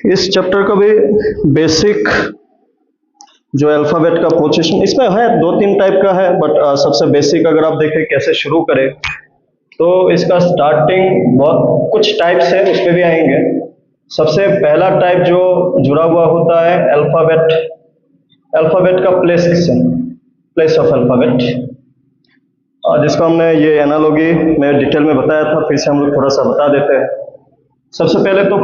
इस चैप्टर का भी बेसिक जो अल्फाबेट का पोजीशन इसमें है, दो तीन टाइप का है, बट सबसे बेसिक अगर आप देखें कैसे शुरू करें तो इसका स्टार्टिंग बहुत कुछ टाइप्स है, उस पर भी आएंगे। सबसे पहला टाइप जो जुड़ा हुआ होता है अल्फाबेट का प्लेस ऑफ अल्फाबेट, जिसको हमने ये एनालॉजी में डिटेल में बताया था, फिर से हम लोग थोड़ा सा बता देते हैं। सबसे पहले तो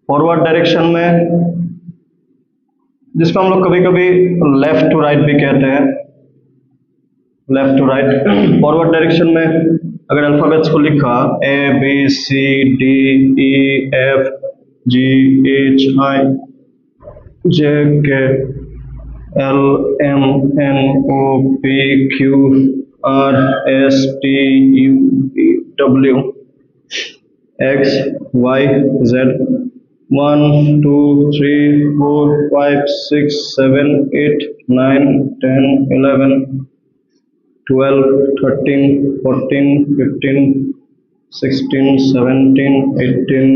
फॉरवर्ड डायरेक्शन में जिसको हम लोग कभी कभी लेफ्ट टू राइट भी कहते हैं, left to right. Forward direction में अगर अल्फाबेट्स को लिखा ABCDEFGHI JKLMNOPQRSTUVWXYZ 1 2 3 4 5 6 7 8 9 10 11 12 13 14 15 16 17 18।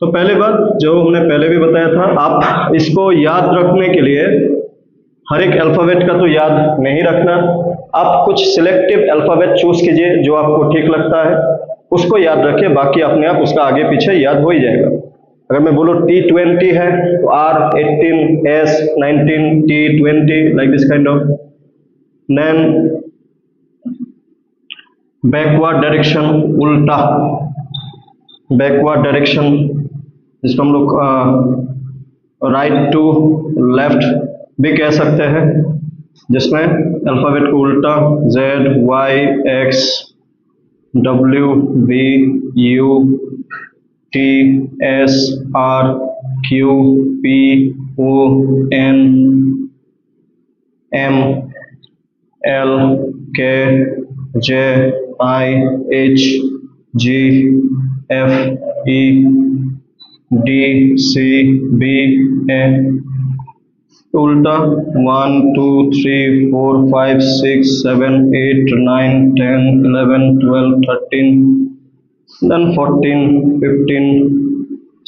तो पहली बात जो हमने पहले भी बताया था, आप इसको याद रखने के लिए हर एक अल्फाबेट का तो याद नहीं रखना, आप कुछ सिलेक्टिव अल्फाबेट चूज कीजिए जो आपको ठीक लगता है, उसको याद रखिए, बाकी अपने आप उसका आगे पीछे याद हो ही जाएगा। अगर मैं बोलूँ T20 है तो R18 S19 T20 like this kind of. Then backward direction, उल्टा बैकवर्ड डायरेक्शन जिसको हम लोग राइट टू लेफ्ट भी कह सकते हैं, जिसमें अल्फाबेट को उल्टा ZYX WTSRQPONNLKJIHGFEDCBA उल्टा 1 2 3 4 5 6 7 8 9 10 11 12 13 then 14 15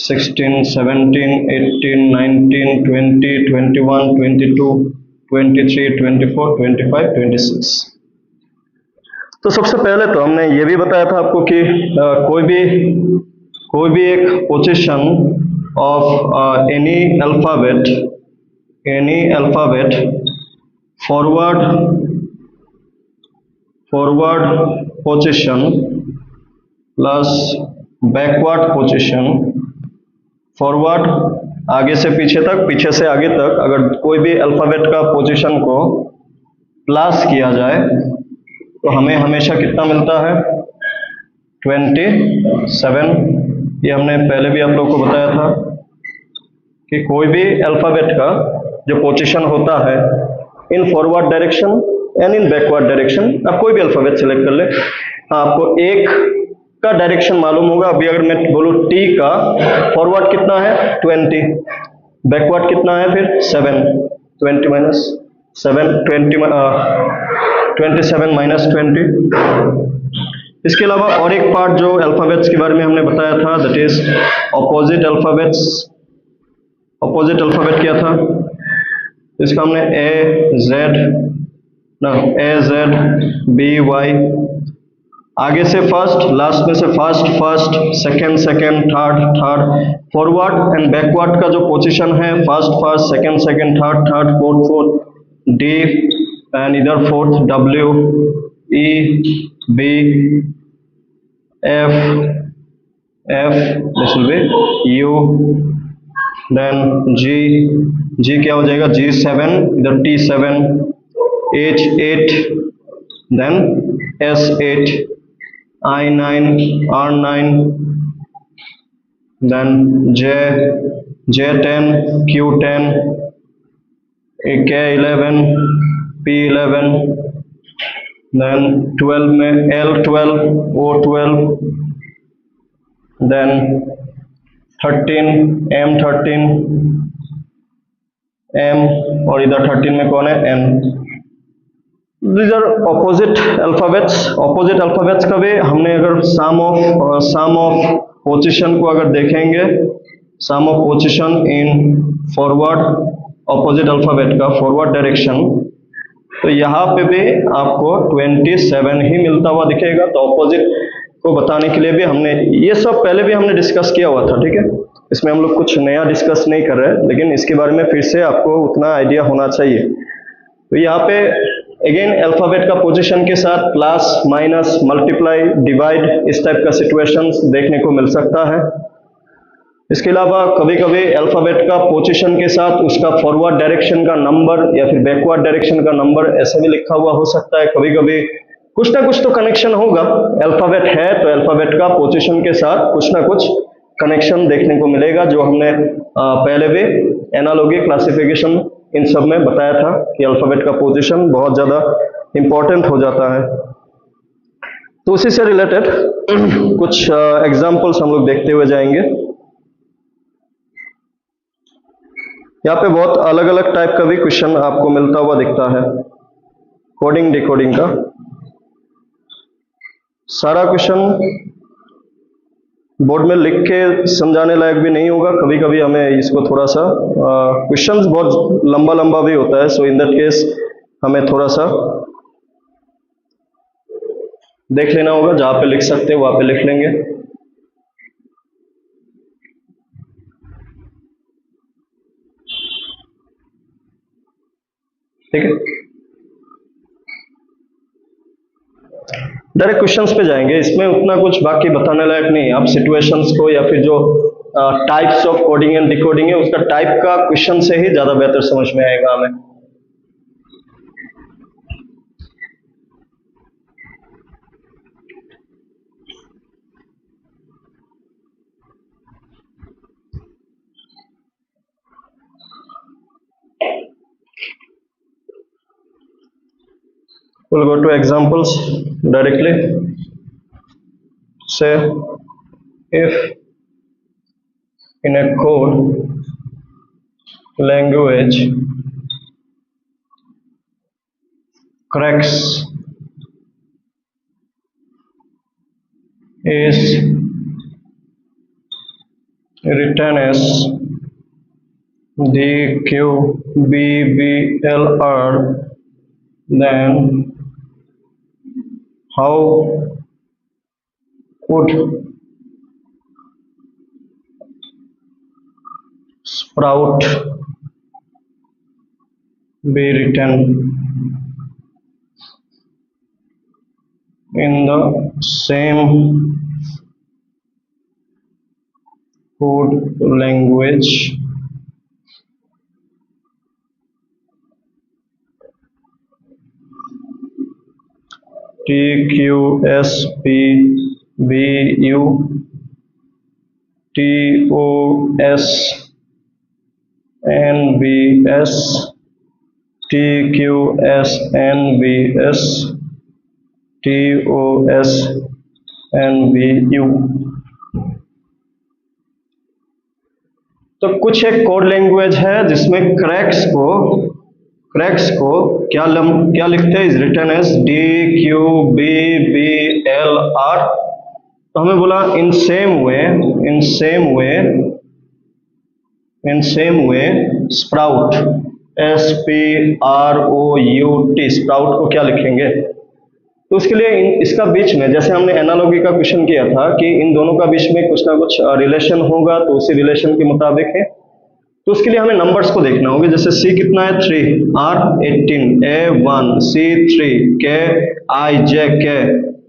16 17 18 19 20 21 22 23 24 25 26। तो सबसे पहले तो हमने ये भी बताया था आपको कि कोई भी एक position of any alphabet forward position plus backward position, forward आगे से पीछे तक, पीछे से आगे तक, अगर कोई भी अल्फाबेट का पोजीशन को प्लस किया जाए तो हमें हमेशा कितना मिलता है 27। ये हमने पहले भी आप लोगों को बताया था कि कोई भी अल्फाबेट का जो पोजीशन होता है in forward direction and in backward direction, आप कोई भी अल्फाबेट सेलेक्ट कर ले, आपको एक का डायरेक्शन मालूम होगा। अभी अगर मैं बोलूँ T का फॉरवर्ड कितना है 20, बैकवर्ड कितना है फिर 7, 20 माइनस 7 27 माइनस 20। इसके अलावा और एक पार्ट जो अल्फाबेट्स के बारे में हमने बताया था, that is opposite alphabets. Opposite alphabet क्या था, इसका हमने AZBY, आगे से फर्स्ट, लास्ट में से first, second, third. Forward and backward का जो पोजीशन है first, second, third, fourth, D and इधर fourth W, E, B, F, this will be U, then G क्या हो जाएगा G7, इधर T7, H8, then S8, I9, R9, then J10, Q10, K11, P11, then 12 में L12, O12, then 13 M13, M, और इधर 13 में कौन है N। These are opposite alphabets. Opposite alphabets का भी हमने अगर सम ऑफ पोजीशन को अगर देखेंगे, sum of position in forward, opposite alphabet का फॉरवर्ड डायरेक्शन, तो यहाँ पे भी आपको 27 ही मिलता हुआ दिखेगा। तो ऑपोजिट को बताने के लिए भी हमने ये सब पहले भी हमने डिस्कस किया हुआ था, ठीक है, इसमें हम लोग कुछ नया डिस्कस नहीं कर रहे, लेकिन इसके बारे में फिर से आपको उतना आइडिया होना चाहिए। तो यहाँ पे अगेन अल्फाबेट का पोजीशन के साथ प्लस माइनस मल्टीप्लाई डिवाइड इस टाइप का सिचुएशंस देखने को मिल सकता है। इसके अलावा कभी कभी अल्फाबेट का पोजीशन के साथ उसका फॉरवर्ड डायरेक्शन का नंबर या फिर बैकवर्ड डायरेक्शन का नंबर ऐसा भी लिखा हुआ हो सकता है। कभी कभी कुछ ना कुछ तो कनेक्शन होगा, अल्फाबेट है तो अल्फाबेट का पोजीशन के साथ कुछ ना कुछ कनेक्शन देखने को मिलेगा, जो हमने पहले भी एनालॉगी क्लासिफिकेशन इन सब में बताया था कि अल्फाबेट का पोजीशन बहुत ज्यादा इंपॉर्टेंट हो जाता है। तो उसी से रिलेटेड कुछ एग्जाम्पल्स हम लोग देखते हुए जाएंगे। यहाँ पे बहुत अलग अलग टाइप का भी क्वेश्चन आपको मिलता हुआ दिखता है, कोडिंग डिकोडिंग का। सारा क्वेश्चन बोर्ड में लिख के समझाने लायक भी नहीं होगा, कभी कभी हमें इसको थोड़ा सा क्वेश्चंस बहुत लंबा लंबा भी होता है, सो इन दैट केस हमें थोड़ा सा देख लेना होगा, जहां पे लिख सकते हैं वहां पे लिख लेंगे। ठीक है, डायरेक्ट क्वेश्चंस पे जाएंगे, इसमें उतना कुछ बाकी बताने लायक नहीं। आप सिचुएशंस को या फिर जो types of coding and decoding है उसका टाइप का क्वेश्चन से ही ज्यादा बेहतर समझ में आएगा हमें। We'll go to examples directly. Say if in a code language cracks is written as DQBBLR, then how would sprout be written in the same code language? TQSPBU TOSNBS TQSNBS TOSNBU। तो कुछ एक code language है जिसमें cracks को क्या लिखते हैं, is written as DQBBLR। तो हमें बोला in same way sprout SPROUT, sprout को क्या लिखेंगे। तो उसके लिए इसका बीच में, जैसे हमने एनालॉगी का क्वेश्चन किया था कि इन दोनों का बीच में कुछ ना कुछ रिलेशन होगा, तो उसी रिलेशन के मुताबिक है। तो उसके लिए हमें नंबर्स को देखना होगा, जैसे C कितना है 3, R 18, A 1, C 3, K I J K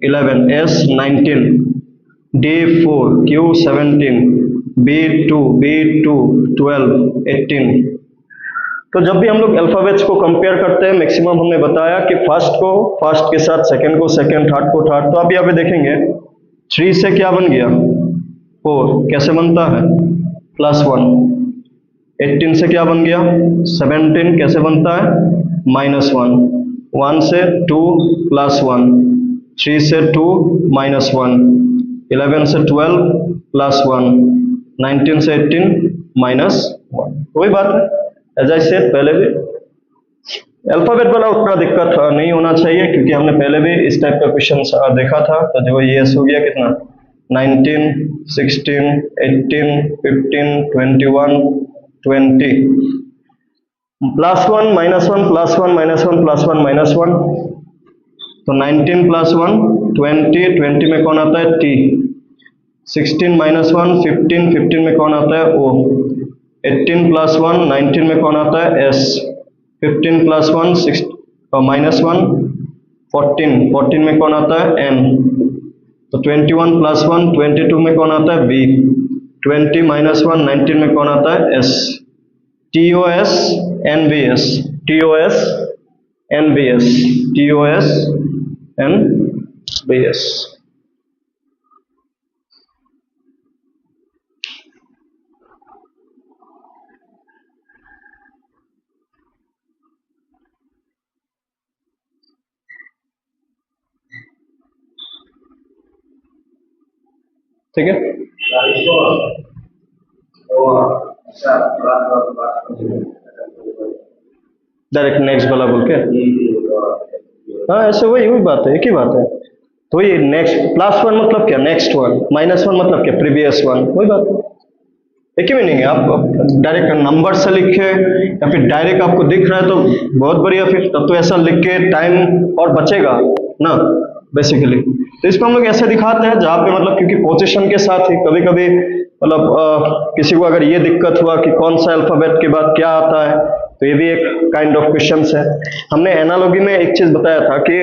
11, S 19, D 4, Q 17, B 2 12, 18। तो जब भी हम लोग अल्फाबेट्स को कंपेयर करते हैं, मैक्सिमम हमने बताया कि फर्स्ट के साथ सेकंड को सेकंड, थर्ड को थर्ड। तो आप यहाँ पे देखेंगे 3 से क्या बन गया 4, कैसे बनता है +1। 18 से क्या बन गया 17, कैसे बनता है -1। 1 से 2 +1, 3 से 2 -1, 11 से 12 +1, 19 से 18 -1। वही बात है, एज आई सेड पहले भी, अल्फाबेट वाला उतना दिक्कत नहीं होना चाहिए, क्योंकि हमने पहले भी इस टाइप का क्वेश्चन देखा था। तो जो ये हो गया कितना, 19, 16, 18, 15, 21, 20, +1 -1 +1 -1 +1 -1, तो 19 +1 20, 20 में कौन आता है T, 16 -1 15, 15 में कौन आता है O, 18 +1 19 में कौन आता है S, 15 +1 6 -1 14, 14 में कौन आता है N, तो 21 +1 22 में कौन आता है B, 20 -1 19 में कौन आता है S, TOS NBS, TOS NBS, TOS NBS। ठीक है, डायरेक्ट नेक्स्ट वाला बोल के, हाँ ऐसे वही वही बात है, एक ही बात है। तो ये नेक्स्ट +1 मतलब क्या, नेक्स्ट वन, -1 मतलब क्या, प्रीवियस वन, वही बात है, एक ही मीनिंग है। आप डायरेक्ट नंबर से लिखे या फिर डायरेक्ट आपको दिख रहा है तो बहुत बढ़िया, फिर तब तो ऐसा लिख के टाइम और बचेगा ना बेसिकली। तो इसको हम लोग ऐसे दिखाते हैं जहाँ पे मतलब, क्योंकि पोजीशन के साथ ही कभी कभी मतलब किसी को अगर ये दिक्कत हुआ कि कौन सा अल्फाबेट के बाद क्या आता है, तो ये भी एक काइंड ऑफ क्वेश्चन है। हमने एनालॉजी में एक चीज बताया था कि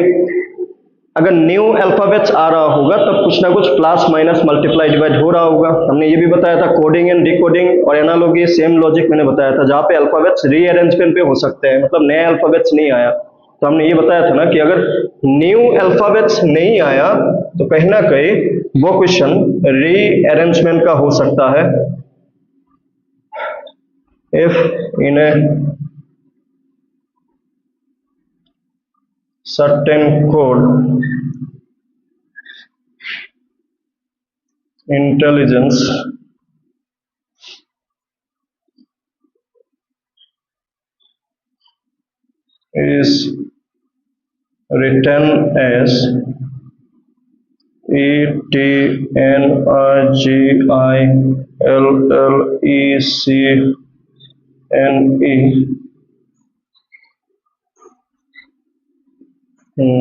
अगर न्यू अल्फाबेट्स आ रहा होगा तब कुछ ना कुछ प्लस माइनस मल्टीप्लाई डिवाइड हो रहा होगा। हमने ये भी बताया था कोडिंग एंड डिकोडिंग और एनालॉजी सेम लॉजिक मैंने बताया था, जहाँ पे अल्फाबेट्स रीअरेंजमेंट पे हो सकते हैं, मतलब नया अल्फाबेट्स नहीं आया। तो हमने ये बताया था ना कि अगर न्यू अल्फाबेट्स नहीं आया तो कहीं ना कहीं वो क्वेश्चन रीअरेंजमेंट का हो सकता है। If in A certain code intelligence is written as ETNIGILLECNE,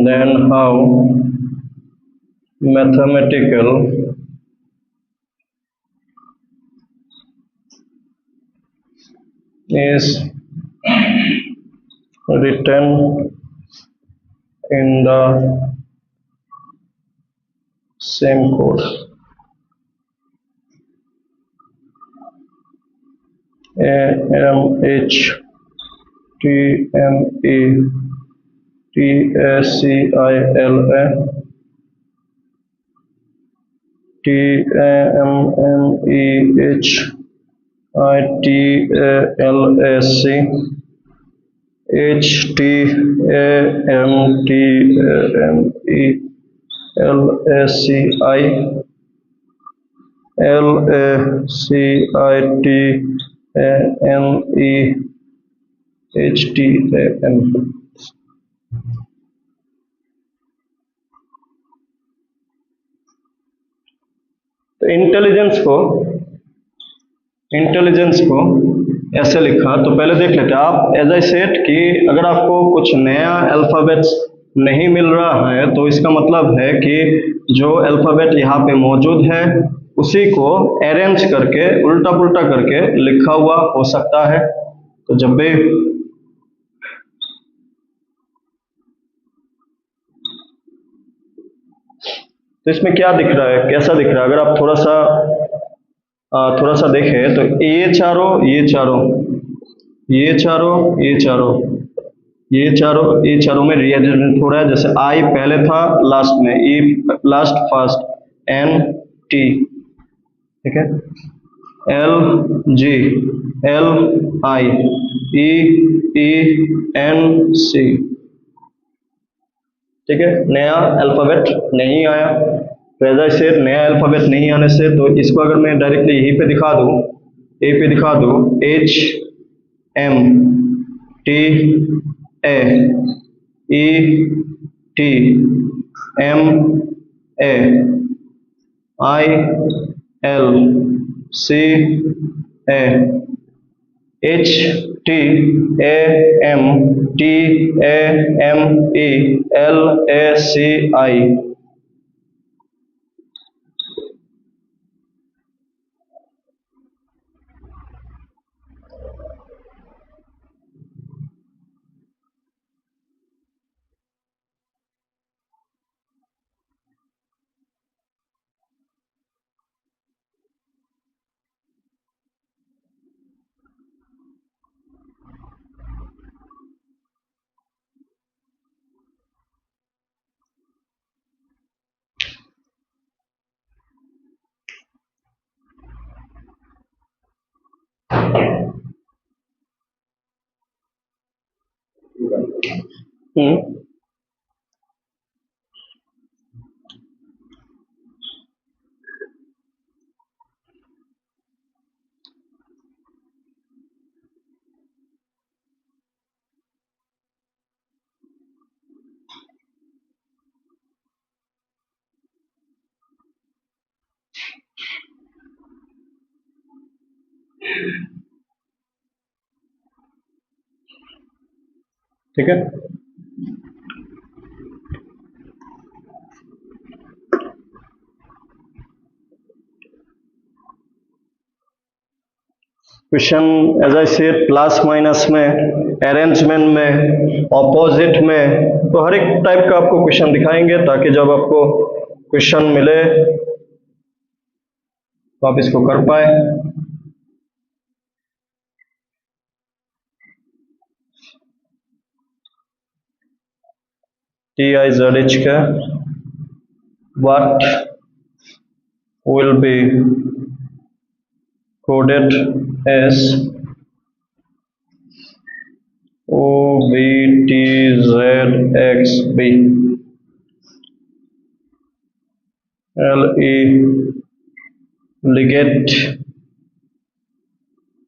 then how mathematical is written in the same code. AMHTMETSCILA HTAM। तो इंटेलिजेंस को ऐसे लिखा, तो पहले देख लेते हैं आप, एज आई सेड कि अगर आपको कुछ नया अल्फाबेट्स नहीं मिल रहा है तो इसका मतलब है कि जो अल्फाबेट यहाँ पे मौजूद है उसी को अरेंज करके उल्टा पुल्टा करके लिखा हुआ हो सकता है। तो जब भी तो इसमें क्या दिख रहा है, कैसा दिख रहा है, अगर आप थोड़ा सा देखें तो ये चारों में रीअरेंजमेंट हो रहा है। जैसे आई पहले था लास्ट में, E last first, N T, ठीक है, L G, L I, E N C, ठीक है। नया अल्फाबेट नहीं आया, तो एज आई सेड नया अल्फाबेट नहीं आने से तो इसको अगर मैं डायरेक्टली यहीं पे दिखा दूं, ए पे दिखा दूं, H M T A E T M A I L C A H T A M T A M E L A C I. ठीक है, question as I said plus minus में, अरेंजमेंट में, opposite में, तो हर एक type का आपको question दिखाएंगे ताकि जब आपको क्वेश्चन मिले तो आप इसको कर पाए। TIZH का what will be coded as OBTZXB LE ligate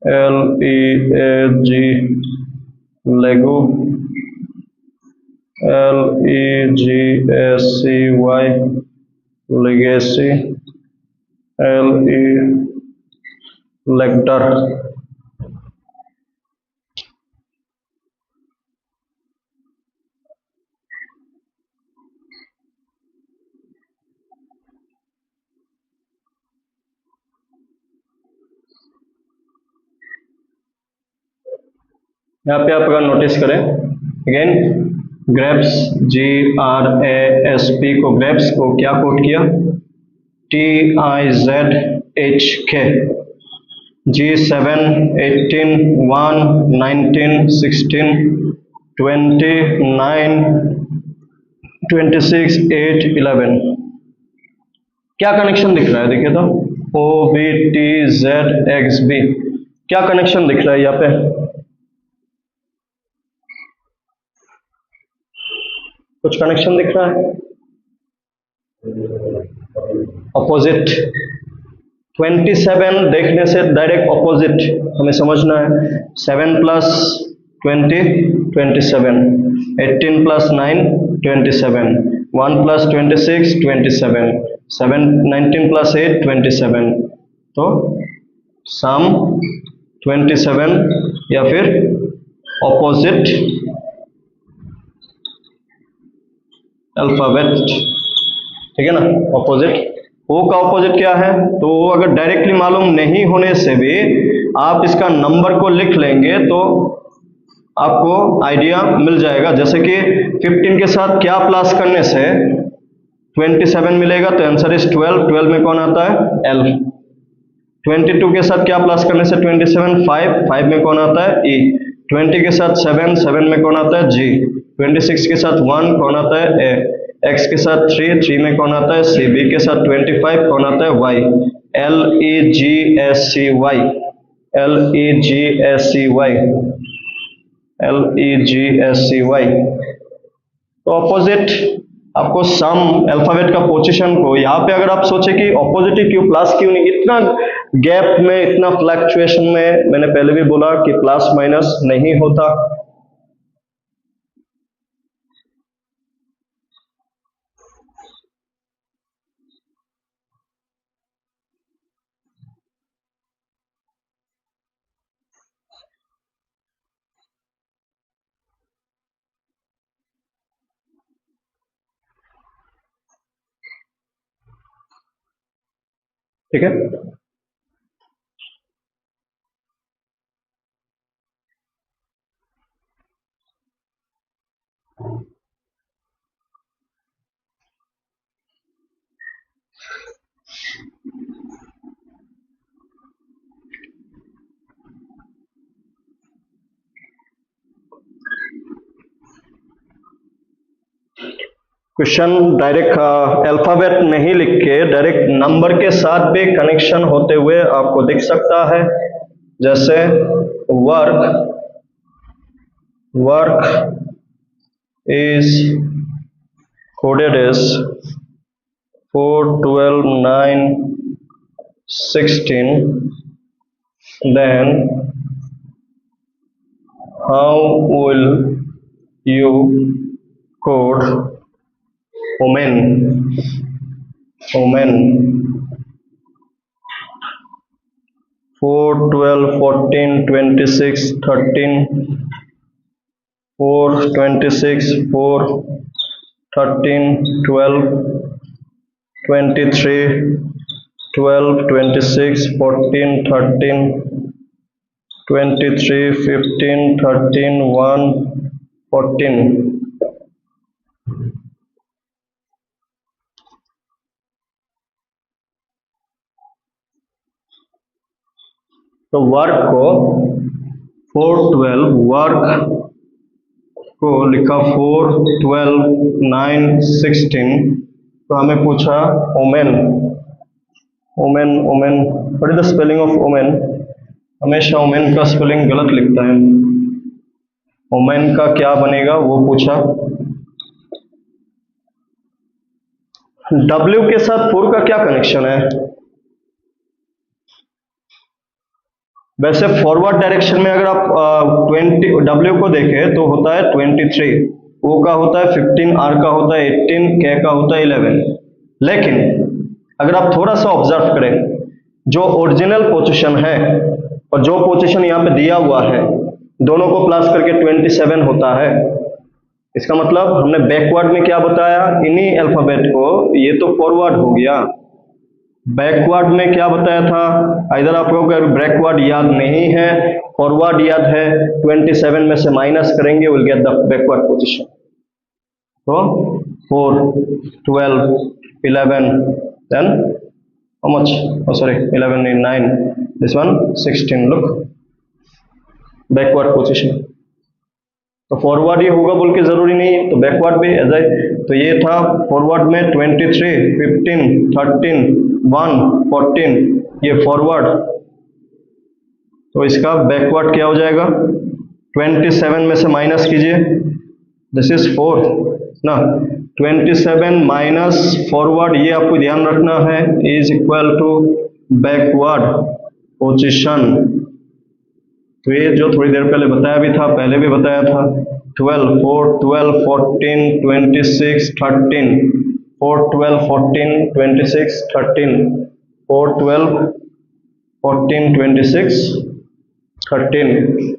LEAG Lego LEGSCY legacy LE lector। यहाँ पे आप अगर नोटिस करें अगेन ग्रेप्स GRASP को ग्रेप्स को क्या कोड किया TIZHK G7 18 1 19 16 29 26 8 11 क्या कनेक्शन दिख रहा है देखिए तो OBTZXB क्या कनेक्शन दिख रहा है यहाँ पे कुछ कनेक्शन दिख रहा है अपोजिट 27 देखने से डायरेक्ट अपोजिट हमें समझना है 7 प्लस 20 27 18 प्लस 9 27 1 प्लस 26 27 7 19 प्लस 8 27 तो सम 27 या फिर अपोजिट अल्फाबेट ठीक है ना अपोजिट ओ का अपोजिट क्या है तो अगर डायरेक्टली मालूम नहीं होने से भी आप इसका नंबर को लिख लेंगे तो आपको आइडिया मिल जाएगा जैसे कि 15 के साथ क्या प्लस करने से 27 मिलेगा तो आंसर इज 12 12 में कौन आता है L 22 के साथ क्या प्लस करने से 27 5 5 में कौन आता है E 20 के साथ 7 7 में कौन आता है G 26 के साथ 1 कौन आता है A X के साथ 3 3 में कौन आता है C B के साथ 25 कौन आता है Y LEGSCY LEGSCY तो ऑपोजिट आपको सम अल्फाबेट का पोजीशन को यहाँ पे अगर आप सोचे कि ऑपोजिट ही क्यों प्लस क्यों नहीं इतना गैप में इतना फ्लक्चुएशन में मैंने पहले भी बोला कि प्लस माइनस नहीं होता ठीक है। क्वेश्चन डायरेक्ट अल्फाबेट नहीं लिख के डायरेक्ट नंबर के साथ भी कनेक्शन होते हुए आपको दिख सकता है। जैसे work is coded as 4, 12, 9, 16, then how will you code women 4, 12, 14, 26, 13, 4, 26, 4, 13, 12, 23, 12, 26, 14, 13, 23, 15, 13, 1, 14। तो वर्क को 4, 12 वर्क को लिखा 4, 12, 9, 16। तो हमें पूछा omen what is the spelling of omen. हमेशा ओमेन का स्पेलिंग गलत लिखता है। ओमेन का क्या बनेगा वो पूछा। W के साथ 4 का क्या कनेक्शन है। वैसे फॉरवर्ड डायरेक्शन में अगर आप 20 W को देखें तो होता है 23, O का होता है 15, R का होता है 18, K का होता है 11। लेकिन अगर आप थोड़ा सा ऑब्जर्व करें जो ओरिजिनल पोजीशन है और जो पोजीशन यहाँ पे दिया हुआ है दोनों को प्लस करके 27 होता है। इसका मतलब हमने बैकवर्ड में क्या बताया, इन्हीं अल्फाबेट को, ये तो फॉरवर्ड हो गया। बैकवर्ड में क्या बताया था, इधर आप लोगों को बैकवर्ड याद नहीं है, फॉरवर्ड याद है, 27 में से माइनस करेंगे will get the backward position. तो 4, 12, 11, then how much, oh sorry 11 in 9, this one 16, look backward position. तो फॉरवर्ड ये होगा बोल के जरूरी नहीं है, तो बैकवर्ड भी एज तो ये था फॉरवर्ड में 23, 15, 13, 1, 14, ये फॉरवर्ड। तो इसका बैकवर्ड क्या हो जाएगा, 27 में से माइनस कीजिए, दिस इज 4 ना, 27 माइनस फॉरवर्ड, ये आपको ध्यान रखना है, is equal to backward position. तो ये जो थोड़ी देर पहले बताया भी था, पहले भी बताया था, 12, 4, 12, 14, 26, 13, 4, 12, 14, 26, 13, 4, 12, 14, 26, 13।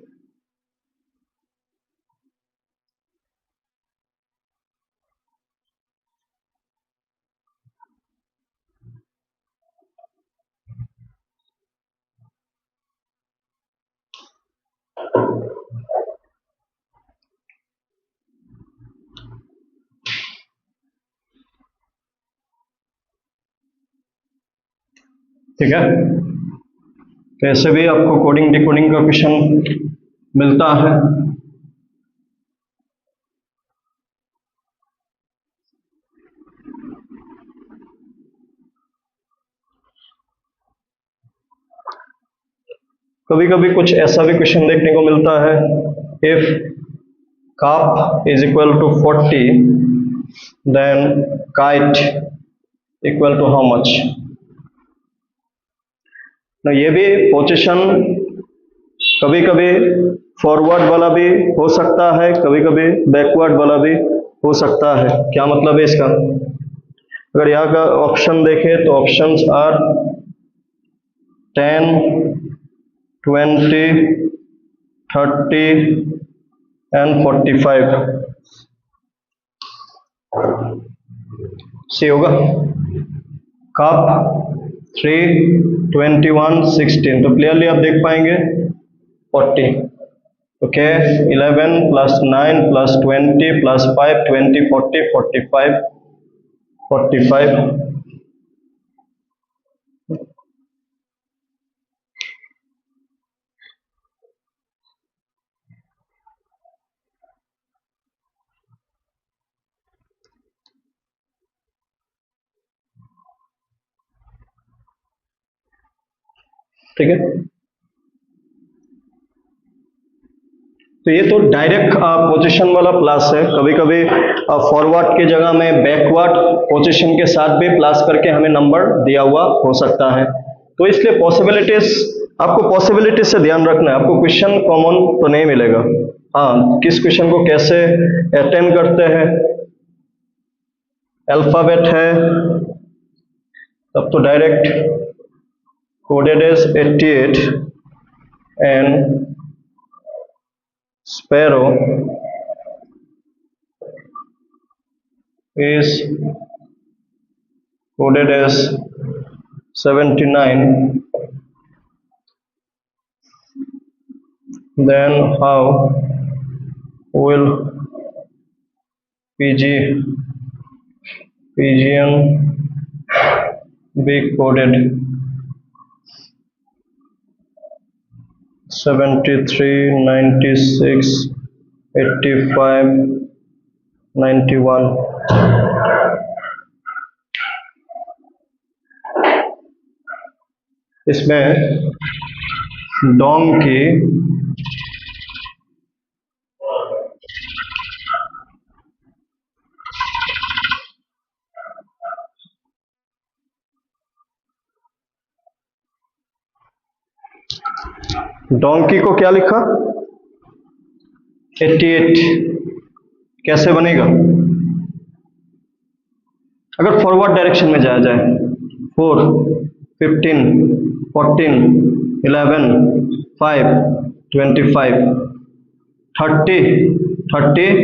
ठीक है, तो ऐसे भी आपको कोडिंग डिकोडिंग का क्वेश्चन मिलता है। कभी कभी कुछ ऐसा भी क्वेश्चन देखने को मिलता है, if cup is equal to 40 then kite equal to how much. ना ये भी पोजीशन कभी कभी फॉरवर्ड वाला भी हो सकता है, कभी कभी बैकवर्ड वाला भी हो सकता है। क्या मतलब है इसका, अगर यहाँ का ऑप्शन देखें तो ऑप्शंस आर 10, 20, 30 एंड 45। सी होगा, कप 21, 16, तो क्लियरली आप देख पाएंगे 40। Okay, 11 plus 9 plus 20 plus 5, 20, 40, 45, 45। ठीक है, तो ये तो डायरेक्ट पोजीशन वाला प्लस है। कभी कभी फॉरवर्ड की जगह में बैकवर्ड पोजीशन के साथ भी प्लस करके हमें नंबर दिया हुआ हो सकता है। तो इसलिए पॉसिबिलिटीज, आपको पॉसिबिलिटीज से ध्यान रखना है, आपको क्वेश्चन कॉमन तो नहीं मिलेगा। हाँ, किस क्वेश्चन को कैसे अटेम्प्ट करते हैं, अल्फाबेट है तब तो direct coded as 88 and sparrow is coded as 79, then how will pigeon be coded 73, 96, 85, 91। इसमें डोंकी डोंकी को क्या लिखा 88, कैसे बनेगा अगर फॉरवर्ड डायरेक्शन में जाया जाए, 4, 15, 14, 11, 5, 25, 30, 30,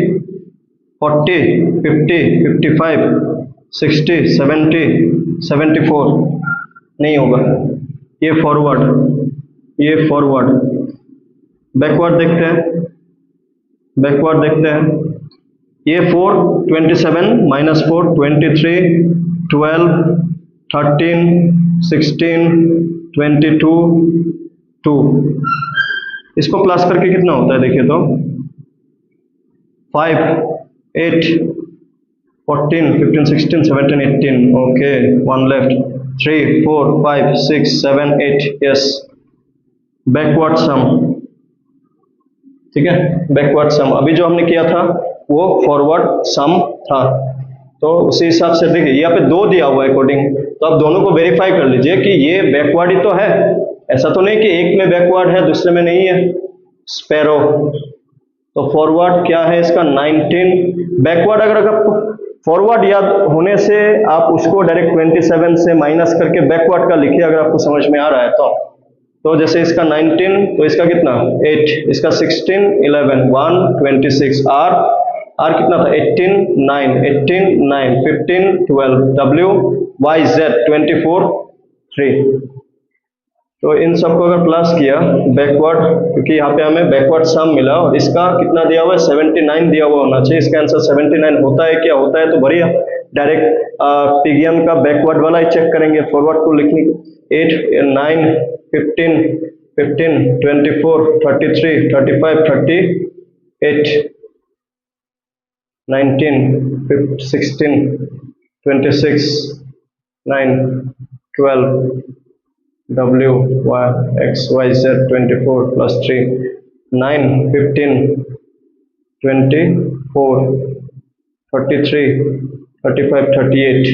40, 50, 55, 60, 70, 74 नहीं होगा। ये फॉरवर्ड, बैकवर्ड देखते हैं, ये 4, 27, -4, 23, 12, 13, 16, 22, 2। इसको प्लस करके कितना होता है देखिए तो 5, 8, 14, 15, 16, 17, 18। Okay, 1 left, 3, 4, 5, 6, 7, 8। यस, बैकवर्ड सम। ठीक है, बैकवर्ड सम अभी जो हमने किया था वो फॉरवर्ड सम था। तो उसी हिसाब से देखिए यहाँ पे 2 दिया हुआ है कोडिंग, तो आप दोनों को वेरीफाई कर लीजिए कि ये बैकवर्ड ही तो है, ऐसा तो नहीं कि एक में बैकवर्ड है दूसरे में नहीं है। स्पैरो, तो फॉरवर्ड क्या है इसका 19। बैकवर्ड अगर आपको फॉरवर्ड याद होने से आप उसको डायरेक्ट 27 से माइनस करके बैकवर्ड का लिखिए अगर आपको समझ में आ रहा है तो जैसे इसका 19 तो इसका कितना 8, इसका 16, 11, 1, 26, आर कितना था 18, 9, 18, 9, 15, 12, W, Y, Z 24, 3। तो इन सबको अगर प्लस किया बैकवर्ड, क्योंकि यहाँ पे हमें बैकवर्ड सम मिला और इसका कितना दिया हुआ है 79 दिया हुआ होना चाहिए। इसका आंसर 79 होता है क्या, होता है तो बढ़िया, डायरेक्ट पिगियन का बैकवर्ड वाला ही चेक करेंगे, फॉरवर्ड को लिखने 8, 9, 15, 15, 24, 33, 35, 38, 19, 16, 26, 9, 12, W, Y, X, Y, Z 24 plus 3, 9, 15, 24, 33, 35, 38।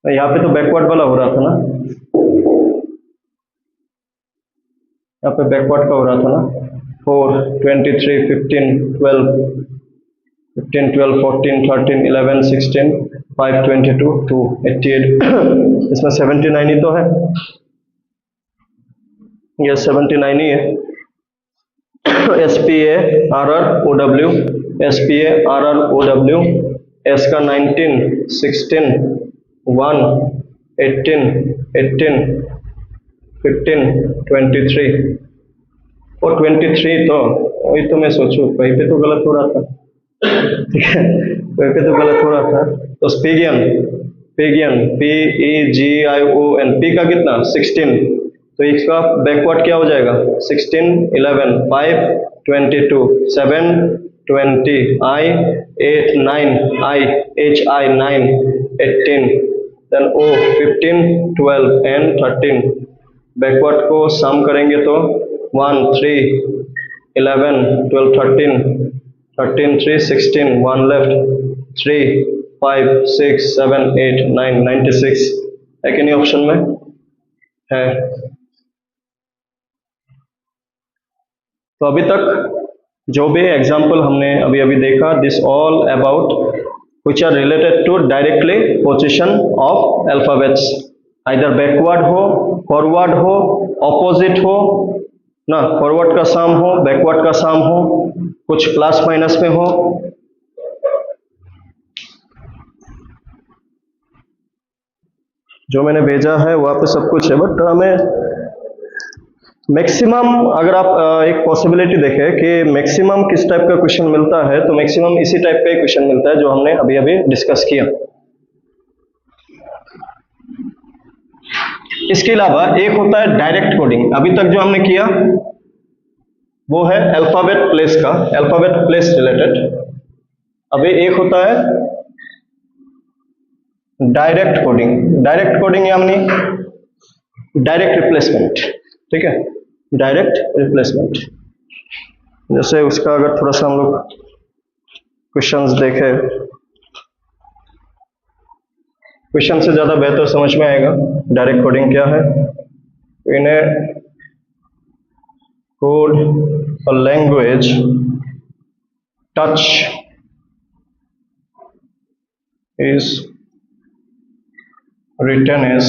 यहाँ पे तो बैकवर्ड वाला हो रहा था ना, यहाँ पे बैकवर्ड का हो रहा था ना 4, 23, 15, 12, 15, 12, 14, 13, 11, 16, 5, 22, 2, 88। इसमें 79 ही तो है, ये 79 ही है। SPA RR OW, SPA RR OW, S का 19, 16, 1, 18, 18, 15, 23 और 23 तो वही तो मैं सोचूं कहीं पे तो गलत हो रहा था। ठीक है, कहीं पे तो गलत हो रहा था। तो स्पीगियन, पिगियन, PEGION, पी का कितना 16, तो इसका बैकवर्ड क्या हो जाएगा 16, 11, 5, 22, 7, 20, I, 8, 9, I, HI 9, 18, then O 15, 12 and 13। Backward को सम करेंगे तो 1, 3, 11, 12, 13, 13, 3, 16, 1 left, 3, 5, 6, 7, 8, 9, 96 है कि नहीं ऑप्शन में है। तो अभी तक जो भी एग्जाम्पल हमने अभी अभी देखा, this all about which are related to directly position of alphabets, either backward हो, फॉरवर्ड हो, ऑपोजिट हो ना, फॉरवर्ड का सम हो, बैकवर्ड का सम हो, कुछ प्लस माइनस में हो। जो मैंने भेजा है वहाँ पे सब कुछ है, बट हमें मैक्सिमम अगर आप एक पॉसिबिलिटी देखें कि मैक्सिमम किस टाइप का क्वेश्चन मिलता है, तो मैक्सिमम इसी टाइप का ही क्वेश्चन मिलता है जो हमने अभी अभी डिस्कस किया। इसके अलावा एक होता है डायरेक्ट कोडिंग, अभी तक जो हमने किया वो है अल्फाबेट प्लेस का, अल्फाबेट प्लेस रिलेटेड। अभी एक होता है डायरेक्ट कोडिंग, डायरेक्ट कोडिंग यानी डायरेक्ट रिप्लेसमेंट। ठीक है, डायरेक्ट रिप्लेसमेंट। जैसे उसका अगर थोड़ा सा हम लोग क्वेश्चंस देखें, क्वेश्चन से ज्यादा बेहतर समझ में आएगा डायरेक्ट कोडिंग क्या है। इन ए कोड और language touch is written as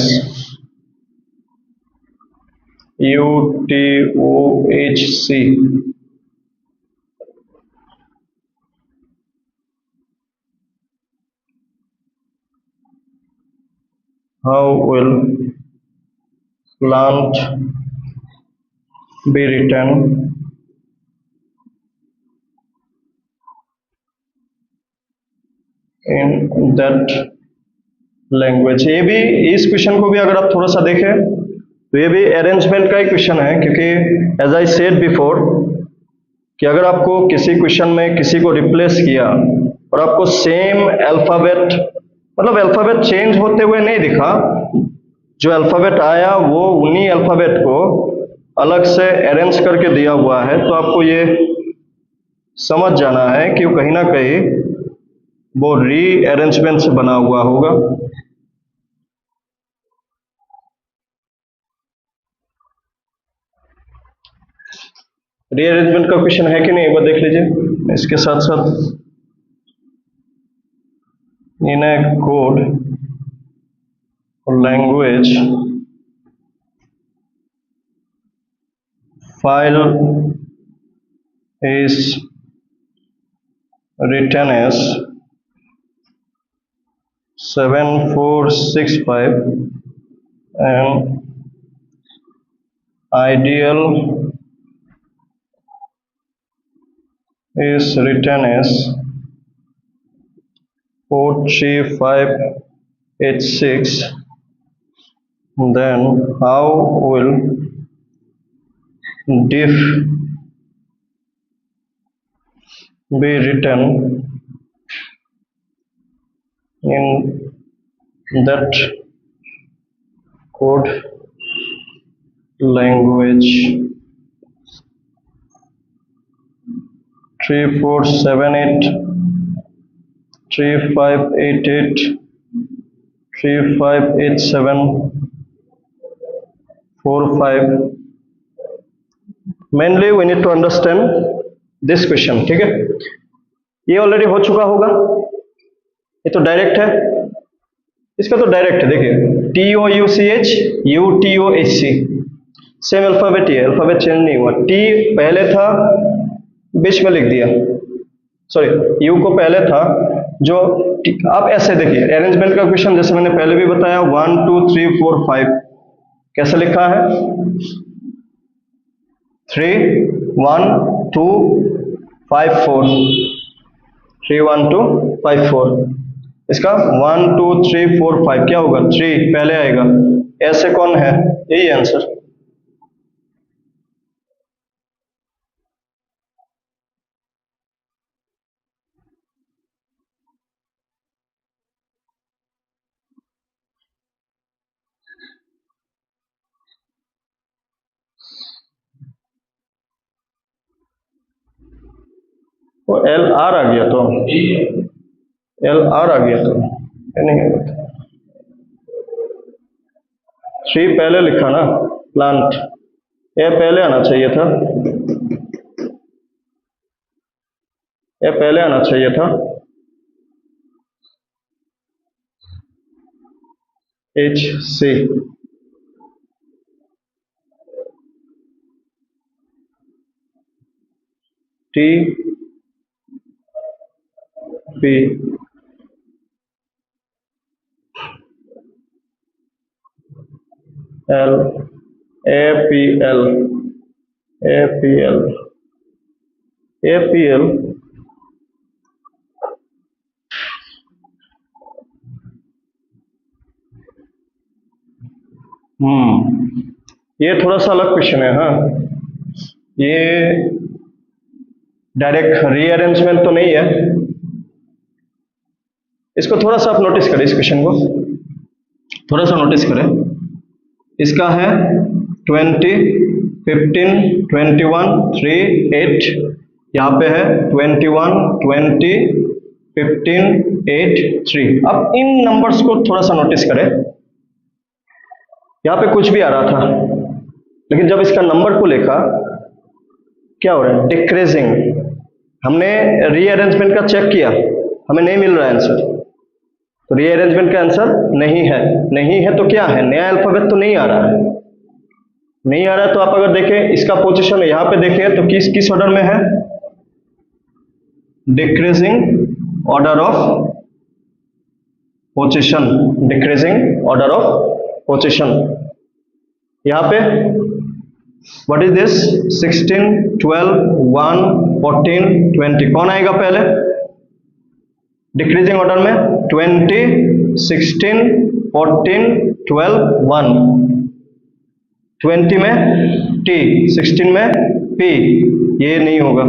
UTOHC, how will plant be written in that language. ये भी, इस क्वेश्चन को भी अगर आप थोड़ा सा देखें तो ये भी अरेंजमेंट का ही क्वेश्चन है, क्योंकि एज आई सेड बिफोर कि अगर आपको किसी क्वेश्चन में किसी को रिप्लेस किया और आपको सेम अल्फाबेट, मतलब अल्फाबेट चेंज होते हुए नहीं दिखा, जो अल्फाबेट आया वो उन्हीं अल्फाबेट को अलग से अरेंज करके दिया हुआ है, तो आपको ये समझ जाना है कि वो कहीं ना कहीं वो रीअरेंजमेंट से बना हुआ होगा। रीअरेंजमेंट का क्वेश्चन है कि नहीं एक बार देख लीजिए। इसके साथ साथ in a code language file is written as 7465 and ideal is written as 43586, then how will diff be written in that code language? 3478 3588 3587 45। Mainly we need to understand this question. ठीक है, ये ऑलरेडी हो चुका होगा, ये तो direct है, इसका तो डायरेक्ट है। देखिए TOUCH UTOHC सेम अल्फाबेट ही है, अल्फाबेट चेंज नहीं हुआ। T पहले था, बीच में लिख दिया, सॉरी U को पहले था, जो अब ऐसे देखिए अरेंजमेंट का क्वेश्चन, जैसे मैंने पहले भी बताया 1 2 3 4 5 कैसे लिखा है 3 1 2 5 4 3 1 2 5 4। इसका 1 2 3 4 5 क्या होगा 3 पहले आएगा, ऐसे कौन है, यही आंसर। वो एल आर आ गया, तो एल आर आ गया, तो ये नहीं है, 3 पहले लिखा ना प्लांट, ये पहले आना चाहिए था, ये पहले आना चाहिए था, H C T P L A P L A P L A P L ये थोड़ा सा अलग क्वेश्चन है। हाँ, ये डायरेक्ट रीअरेंजमेंट तो नहीं है, इसको थोड़ा सा आप नोटिस करें, इस क्वेश्चन को थोड़ा सा नोटिस करें। इसका है 20 15 21 3 8, यहाँ पे है 21 20 15 8 3। अब इन नंबर्स को थोड़ा सा नोटिस करें, यहाँ पे कुछ भी आ रहा था, लेकिन जब इसका नंबर को लिखा क्या हो रहा है, डिक्रीजिंग। हमने रीअरेंजमेंट का चेक किया, हमें नहीं मिल रहा है आंसर, तो रीअरेंजमेंट का आंसर नहीं है। नहीं है तो क्या है, नया अल्फाबेट तो नहीं आ रहा है, नहीं आ रहा है। तो आप अगर देखें इसका पोजीशन यहाँ पे देखें तो किस ऑर्डर में है, decreasing order of position, decreasing order of position. यहाँ पे व्हाट इज दिस 16 12 1 14 20 कौन आएगा पहले डिक्रीजिंग ऑर्डर में, 20 16 14 12 1, 20 में टी 16 में पी, ये नहीं होगा,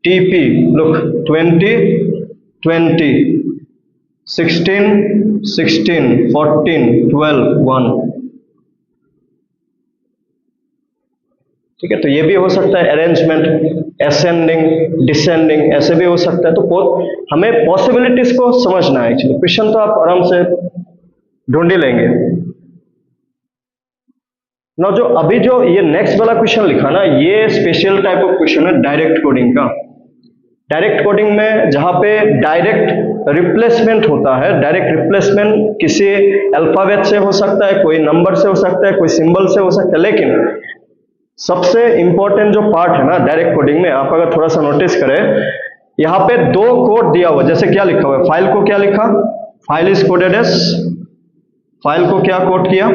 टी पी लुक 20 20 16 16 14 12 1, ठीक है। तो ये भी हो सकता है अरेंजमेंट असेंडिंग डिसेंडिंग, ऐसे भी हो सकता है। तो हमें पॉसिबिलिटीज को समझना है, एक्चुअली क्वेश्चन तो आप आराम से ढूंढ ही लेंगे ना। जो अभी जो ये नेक्स्ट वाला क्वेश्चन लिखा ना, ये स्पेशल टाइप ऑफ क्वेश्चन है डायरेक्ट कोडिंग का। डायरेक्ट कोडिंग में जहां पे डायरेक्ट रिप्लेसमेंट होता है, डायरेक्ट रिप्लेसमेंट किसी अल्फाबेट से हो सकता है, कोई नंबर से हो सकता है, कोई सिंबल से हो सकता है, लेकिन सबसे इंपॉर्टेंट जो पार्ट है ना डायरेक्ट कोडिंग में, आप अगर थोड़ा सा नोटिस करें, यहाँ पे 2 कोड दिया हुआ, जैसे क्या लिखा हुआ है, फाइल को क्या लिखा, file is coded as, file को क्या कोड किया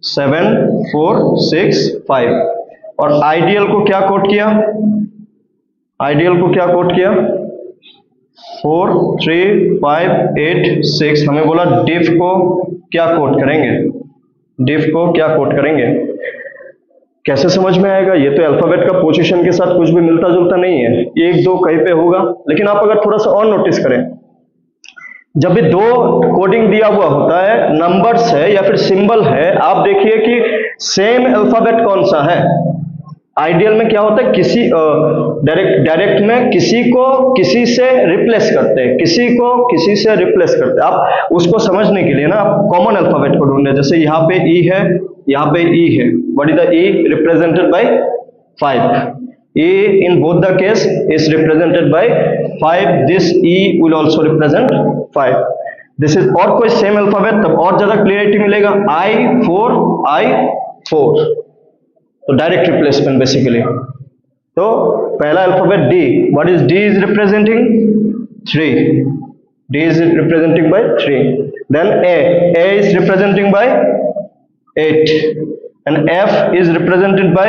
7 4 6 5, और आइडियल को क्या कोड किया, आइडियल को क्या कोड किया 4 3 5 8 6। हमें बोला डिफ को क्या कोड करेंगे, डिफ को क्या कोड करेंगे। कैसे समझ में आएगा, ये तो अल्फाबेट का पोजीशन के साथ कुछ भी मिलता जुलता नहीं है, 1 2 कहीं पे होगा। लेकिन आप अगर थोड़ा सा और नोटिस करें, जब भी 2 कोडिंग दिया हुआ होता है, नंबर्स है या फिर सिंबल है, आप देखिए कि सेम अल्फाबेट कौन सा है। आइडियल में क्या होता है, किसी डायरेक्ट में किसी को किसी से रिप्लेस करते हैं, किसी को किसी से रिप्लेस करते हैं। आप उसको समझने के लिए ना आप कॉमन अल्फाबेट को ढूंढे, जैसे यहाँ पे ई है, यहाँ पे ई है, what is the E represented by 5, e in both the case is represented by 5, this e will also represent 5, this is। और कोई सेम अल्फाबेट तब और ज्यादा क्लियरिटी मिलेगा, I4 तो डायरेक्ट रिप्लेसमेंट बेसिकली। तो पहला alphabet D, what is D is representing 3, D is representing by 3. Then A is representing by 8, and F is represented by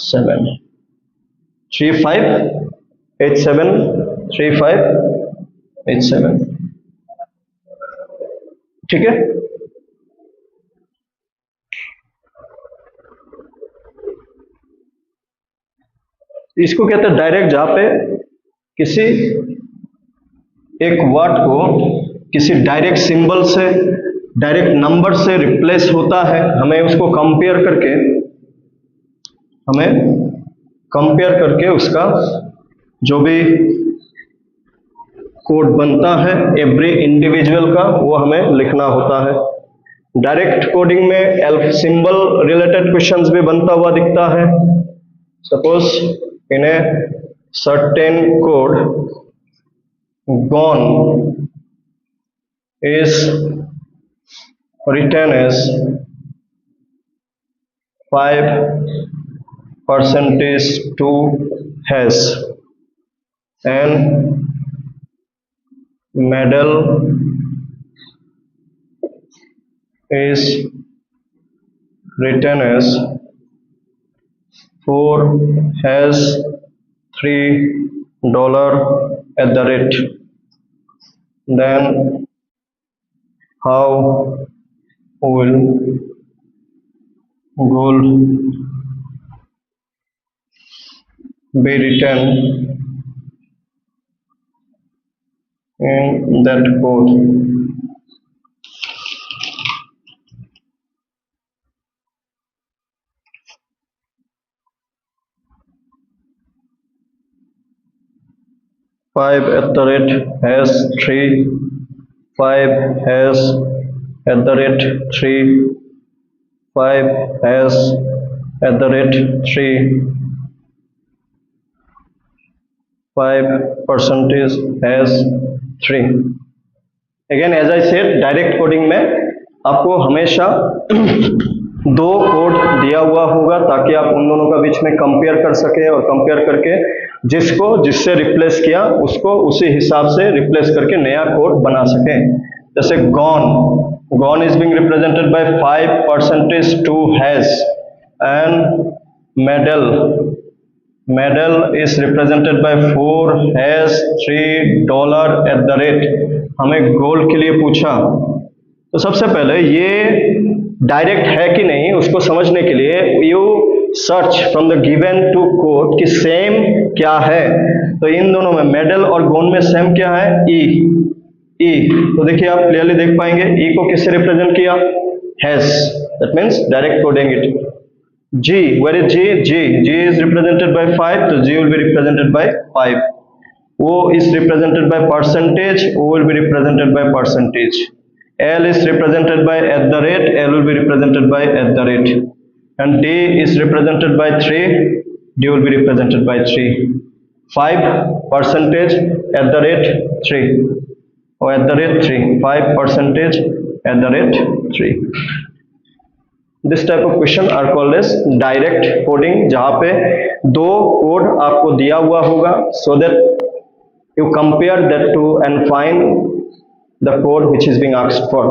7. 3 5 8 7 3 5 8 7. ठीक है। इसको कहते हैं डायरेक्ट, जहां पे किसी एक वर्ड को किसी डायरेक्ट सिंबल से, डायरेक्ट नंबर से रिप्लेस होता है। हमें उसको कंपेयर करके उसका जो भी कोड बनता है एवरी इंडिविजुअल का, वो हमें लिखना होता है। डायरेक्ट कोडिंग में सिंबल रिलेटेड क्वेश्चंस भी बनता हुआ दिखता है। Suppose in a certain code gone is written as 5% to has, and medal is written as 4 has $3 at the rate. Then how will gold be written in that code? Five at the rate has 3, 5 has at the rate 3, 5 has at the rate 3, 5% has 3. Again, as I said, direct coding में आपको हमेशा दो code दिया हुआ होगा ताकि आप उन दोनों का बीच में कंपेयर कर सके, और कंपेयर करके जिससे रिप्लेस किया उसको उसी हिसाब से रिप्लेस करके नया कोड बना सके। जैसे gone is being represented by 5% to has, and medal is represented bye 4 has $3 at the rate। हमें गोल्ड के लिए पूछा, तो सबसे पहले ये डायरेक्ट है कि नहीं उसको समझने के लिए you search from the given two code कि सेम क्या है। तो इन दोनों में मेडल और गोन में सेम क्या है? ई। तो देखिए आप क्लियरली देख पाएंगे ई को किससे रिप्रेजेंट किया? Has. That means direct coding it. G, where is G is represented by 5, तो G will be represented by 5। O is represented by percentage, O will be represented by percentage. L is represented by at the rate, L will be represented by at the rate. And D is represented by 3, D will be represented by 3. 5% at the rate 3, or at the rate 3, 5% at the rate 3. This type of question are called as direct coding, जहाँ पे दो code आपको दिया हुआ होगा, so that you compare that two and find the code which is being asked for.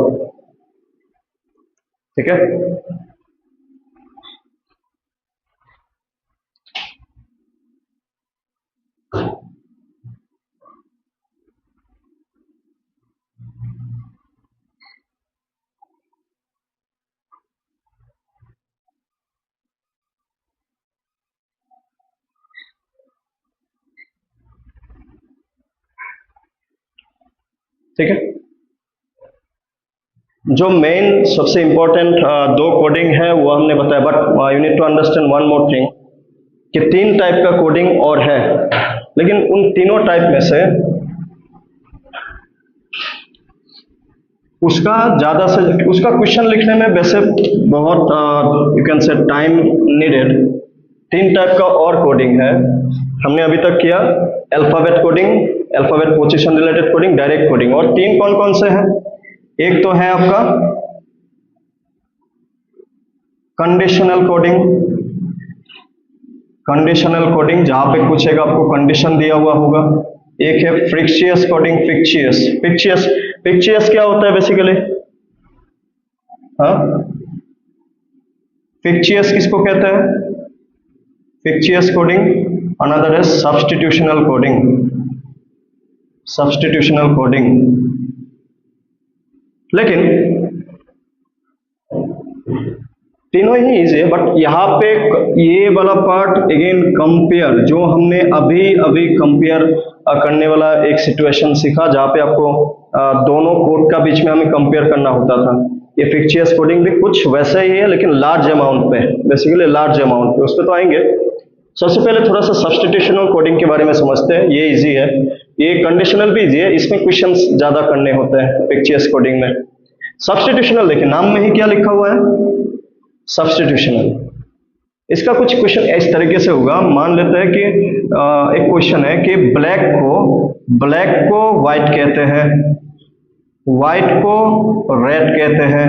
ठीक है? ठीक है, जो मेन सबसे इंपॉर्टेंट दो कोडिंग है वो हमने बताया, but you need to understand one more thing कि 3 टाइप का कोडिंग और है, लेकिन उन तीनों टाइप में से उसका क्वेश्चन लिखने में वैसे बहुत you can say time needed. 3 type का और कोडिंग है हमने अभी तक किया, alphabet coding, alphabet position related coding, direct coding. और 3 कौन कौन से हैं? एक तो है आपका कंडीशनल कोडिंग जहां पे कुछ एक आपको कंडीशन दिया हुआ होगा। एक है fictitious coding, fictitious. Fictitious, fictitious क्या होता है बेसिकली? हाँ, फिक्शियस किसको कहते हैं? Fictitious coding, another is substitutional coding. Substitutional coding, लेकिन तीनों ही इजी है, बट यहाँ पे ये वाला पार्ट अगेन कंपेयर, जो हमने अभी अभी कंपेयर करने वाला एक सिचुएशन सीखा, जहाँ पे आपको दोनों कोड का बीच में हमें कंपेयर करना होता था। ये फिक्शियस कोडिंग भी कुछ वैसा ही है, लेकिन लार्ज अमाउंट पे, बेसिकली लार्ज अमाउंट पे, उस पर तो आएंगे। सबसे पहले थोड़ा सा सब्स्टिट्यूशनल कोडिंग के बारे में समझते हैं। ये इजी है, ये कंडीशनल भी इजी है, इसमें क्वेश्चंस ज्यादा करने होते हैं फिक्शियस कोडिंग में। सब्स्टिट्यूशनल देखिए, नाम में ही क्या लिखा हुआ है? सब्स्टिट्यूशनल। इसका कुछ क्वेश्चन इस तरीके से होगा, मान लेते हैं कि एक क्वेश्चन है कि ब्लैक को व्हाइट कहते हैं, व्हाइट को रेड कहते हैं,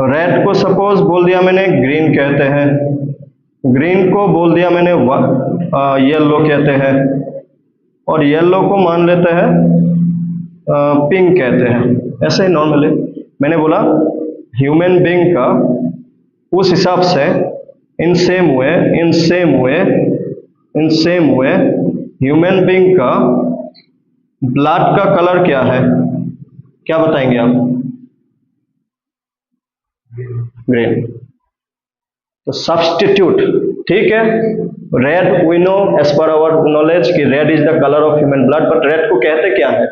रेड को सपोज बोल दिया मैंने ग्रीन कहते हैं, ग्रीन को बोल दिया मैंने येलो कहते हैं, और येलो को मान लेते हैं पिंक कहते हैं। ऐसे ही नॉर्मली मैंने बोला ह्यूमन बीइंग का उस हिसाब से in same way human being का ब्लड का कलर क्या है? क्या बताएंगे आप? ग्रीन। तो सब्स्टिट्यूट, ठीक है, red we know as per our knowledge कि red is the colour of human blood, but red को कहते क्या है?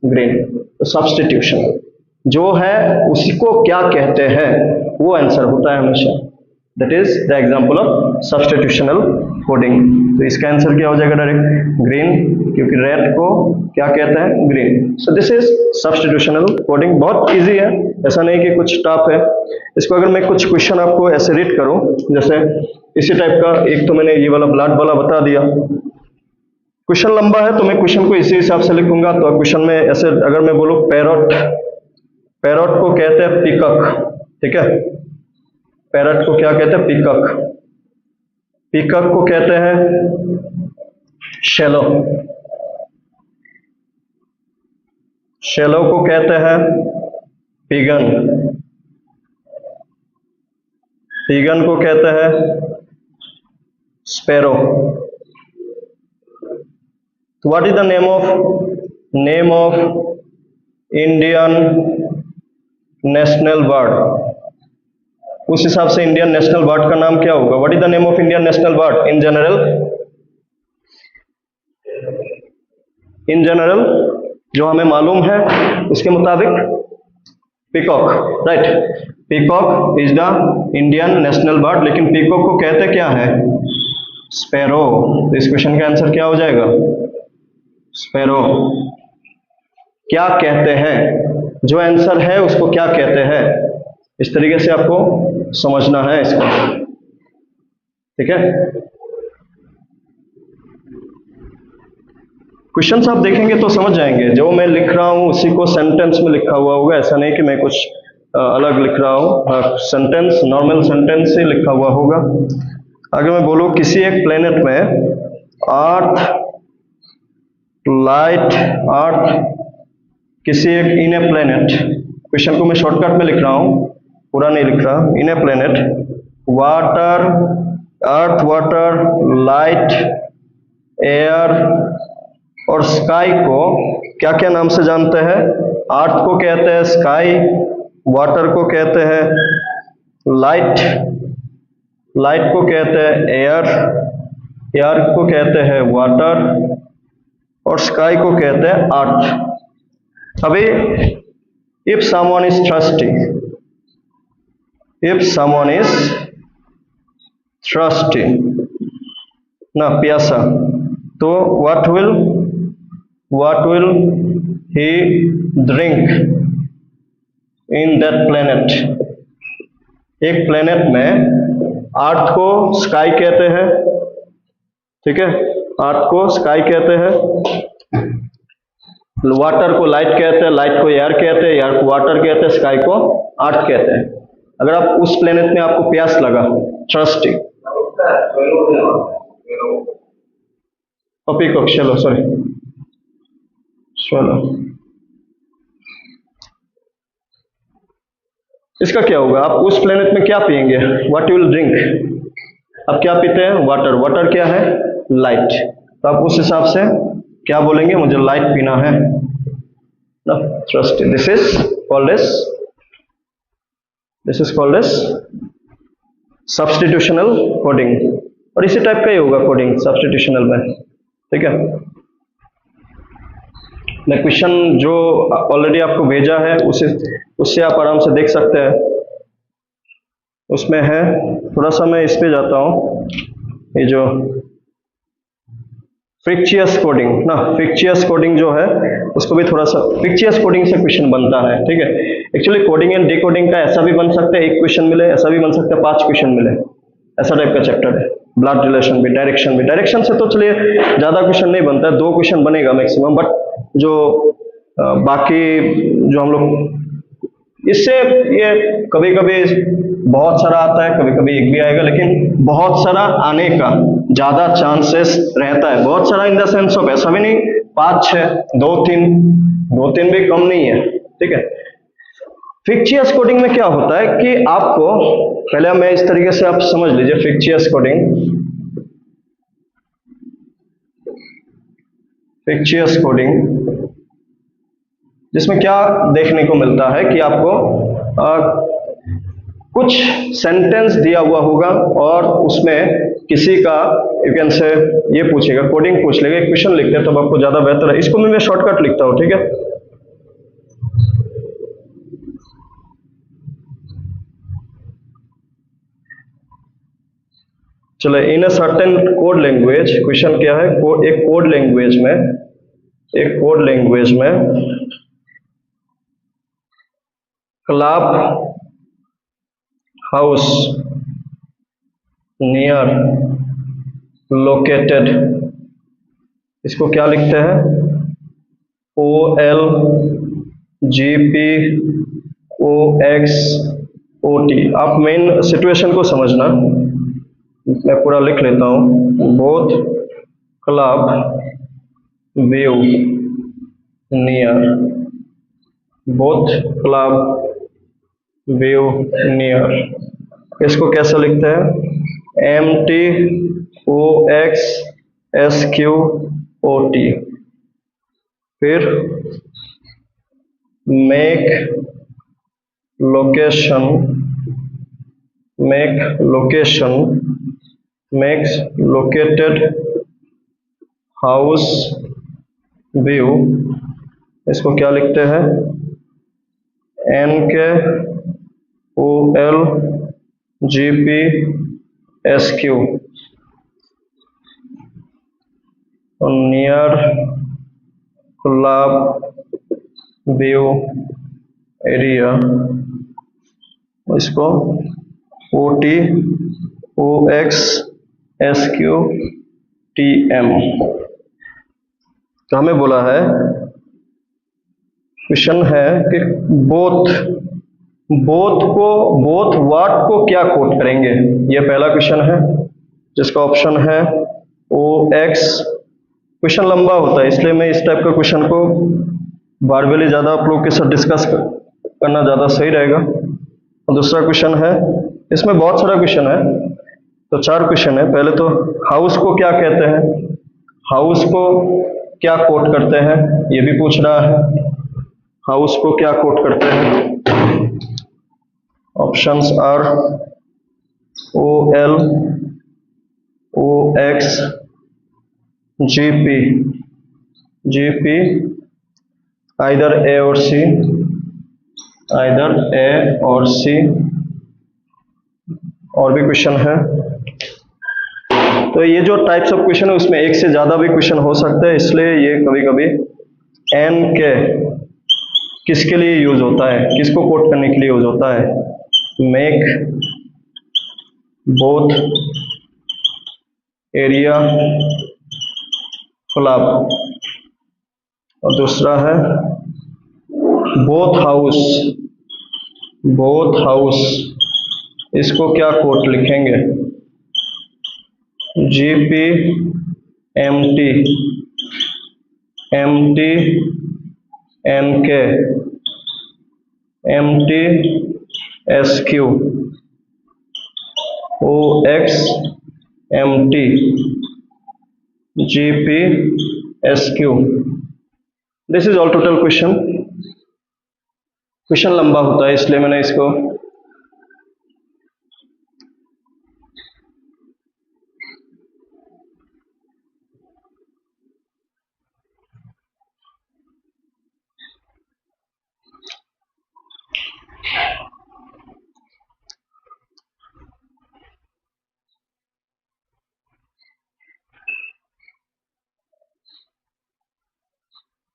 ग्रीन। तो सब्स्टिट्यूशन जो है उसी को क्या कहते हैं, वो आंसर होता है हमेशा। That is the example of substitutional coding. तो इसका आंसर क्या हो जाएगा? डायरेक्ट ग्रीन, क्योंकि रेड को क्या कहते हैं? Green. So this is substitutional coding. बहुत इजी है, ऐसा नहीं कि कुछ टफ है। इसको अगर मैं कुछ क्वेश्चन आपको ऐसे रीड करूं, जैसे इसी टाइप का, एक तो मैंने ये वाला ब्लड वाला बता दिया, क्वेश्चन लंबा है तो मैं क्वेश्चन को इसी हिसाब से लिखूंगा। तो क्वेश्चन में ऐसे अगर मैं बोलूं पैरट, पैरट को कहते हैं पीकॉक, ठीक है, पैरट को क्या कहते हैं? पीकॉक। पीकॉक को कहते हैं शैलो, शैलो को कहते हैं पिगन, पिगन को कहते हैं स्पैरो। तो what is the name of Indian national bird? उस हिसाब से इंडियन नेशनल बर्ड का नाम क्या होगा? What is the name of Indian national bird in general? In general जो हमें मालूम है उसके मुताबिक peacock, right. Peacock is the Indian national bird, लेकिन पीकॉक को कहते क्या है? स्पैरो। तो इस क्वेश्चन का आंसर क्या हो जाएगा? स्पैरो। क्या कहते हैं, जो आंसर है उसको क्या कहते हैं, इस तरीके से आपको समझना है इसको, ठीक है। क्वेश्चंस आप देखेंगे तो समझ जाएंगे, जो मैं लिख रहा हूं उसी को सेंटेंस में लिखा हुआ होगा, ऐसा नहीं कि मैं कुछ अलग लिख रहा हूं। सेंटेंस, नॉर्मल सेंटेंस से लिखा हुआ होगा। अगर मैं बोलूं किसी एक प्लेनेट में अर्थ, लाइट, अर्थ, किसी एक इन ए प्लेनेट, क्वेश्चन को मैं शॉर्टकट में लिख रहा हूं, पूरा नहीं लिख रहा, in a planet water, earth, water, light, air और स्काई को क्या क्या नाम से जानते हैं? अर्थ को कहते हैं स्काई, वाटर को कहते हैं लाइट, लाइट को कहते हैं एयर, एयर को कहते हैं वाटर और स्काई को कहते हैं अर्थ। अभी if someone is thirsty, if someone is thirsty ना, प्यासा, तो what will he drink in that planet? एक प्लेनेट में अर्थ को स्काई कहते हैं, ठीक है, अर्थ को स्काई कहते हैं, वाटर को लाइट कहते हैं, लाइट को एयर कहते हैं, एयर को वाटर कहते हैं, स्काई को अर्थ कहते हैं। अगर आप उस प्लेनेट में आपको प्यास लगा, थर्स्टी, पीकॉक, चलो सॉरी, चलो, इसका क्या होगा? आप उस प्लेनेट में क्या पिएंगे? What you will drink? आप क्या पीते हैं? वाटर। वाटर क्या है? लाइट। तो आप उस हिसाब से क्या बोलेंगे? मुझे लाइट पीना है ना, trust. This is called as substitutional coding. और इसी टाइप का ही होगा कोडिंग सब्स्टिट्यूशनल में, ठीक है। मैं क्वेश्चन जो ऑलरेडी आपको भेजा है उससे आप आराम से देख सकते हैं। उसमें है, थोड़ा सा मैं इस पे जाता हूँ, ये जो फिक्चियस कोडिंग ना, फिक्चियस कोडिंग जो है उसको भी थोड़ा सा, फिक्चियस कोडिंग से क्वेश्चन बनता है, ठीक है। एक्चुअली कोडिंग एंड डिकोडिंग का ऐसा भी बन सकता है, एक क्वेश्चन मिले, ऐसा भी बन सकता है 5 क्वेश्चन मिले, ऐसा टाइप का चैप्टर है। ब्लड रिलेशन भी, डायरेक्शन भी। डायरेक्शन से तो चलिए ज्यादा क्वेश्चन नहीं बनता है, 2 क्वेश्चन बनेगा मैक्सिमम, बट जो बाकी जो हम लोग इससे, ये कभी कभी बहुत सारा आता है, कभी कभी एक भी आएगा, लेकिन बहुत सारा आने का ज्यादा चांसेस रहता है। बहुत सारा इन द सेंस ऑफ ऐसा भी नहीं 5 6, 2 3 भी कम नहीं है, ठीक है। फिक्चियस कोडिंग में क्या होता है कि आपको, पहले मैं इस तरीके से आप समझ लीजिए फिक्चियस कोडिंग जिसमें क्या देखने को मिलता है कि आपको कुछ सेंटेंस दिया हुआ होगा और उसमें किसी का, यू कैन से, ये पूछेगा, कोडिंग पूछ लेगा, एक क्वेश्चन लिखते हैं, तो आपको ज्यादा बेहतर है। इसको मैं शॉर्टकट लिखता हूं, ठीक है। चलो, in a certain code language, question क्या है? एक कोड लैंग्वेज में क्लब हाउस नियर लोकेटेड, इसको क्या लिखते हैं? OLGPOXOT। आप मेन सिचुएशन को समझना, मैं पूरा लिख लेता हूं। Both club view near, both club view near, इसको कैसे लिखते हैं? MTOXSQOT। फिर make location makes located house view, इसको क्या लिखते हैं? NKOLGPSQ। Near club view area, इसको OTOXSQTM। तो हमें बोला है, क्वेश्चन है कि बोथ व्हाट को क्या कोट करेंगे? ये पहला क्वेश्चन है जिसका ऑप्शन है OX। क्वेश्चन लंबा होता है, इसलिए मैं इस टाइप का क्वेश्चन को बारबेली ज्यादा आप लोग के साथ डिस्कस करना ज्यादा सही रहेगा। और दूसरा क्वेश्चन है, इसमें बहुत सारा क्वेश्चन है, तो 4 क्वेश्चन है। पहले तो हाउस को क्या कहते हैं, हाउस को क्या कोट करते हैं, ये भी पूछ रहा है। हाउस को क्या कोट करते हैं? Options are OL, OX, GP, either A और C, और भी क्वेश्चन है। तो ये जो टाइप्स ऑफ क्वेश्चन है उसमें एक से ज्यादा भी क्वेश्चन हो सकते हैं, इसलिए ये कभी कभी N के किसके लिए यूज होता है, किसको कोट करने के लिए यूज होता है? मेक बोथ एरिया क्लब, और दूसरा है बोथ हाउस, इसको क्या कोट लिखेंगे? GP MT NK, MT, SQ, OX, MT, GP, SQ. This is all total question. Question लंबा होता है इसलिए मैंने इसको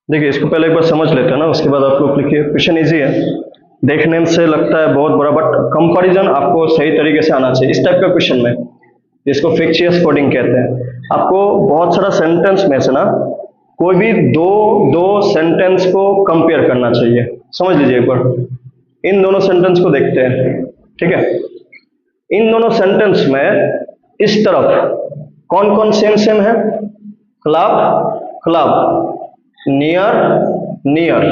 देखिए, इसको पहले एक बार समझ लेते हैं ना, उसके बाद आप लोग लिखिए। क्वेश्चन इजी है, देखने से लगता है बहुत बड़ा, बट कंपैरिजन आपको सही तरीके से आना चाहिए। इस टाइप का क्वेश्चन में, जिसको फिक्शियस कोडिंग कहते हैं, आपको बहुत सारा सेंटेंस में से ना कोई भी दो सेंटेंस को कंपेयर करना चाहिए। समझ लीजिए एक बार, इन दोनों सेंटेंस को देखते हैं, ठीक है। इन दोनों सेंटेंस में इस तरफ कौन कौन सेम सेम है? Club, club, near, near.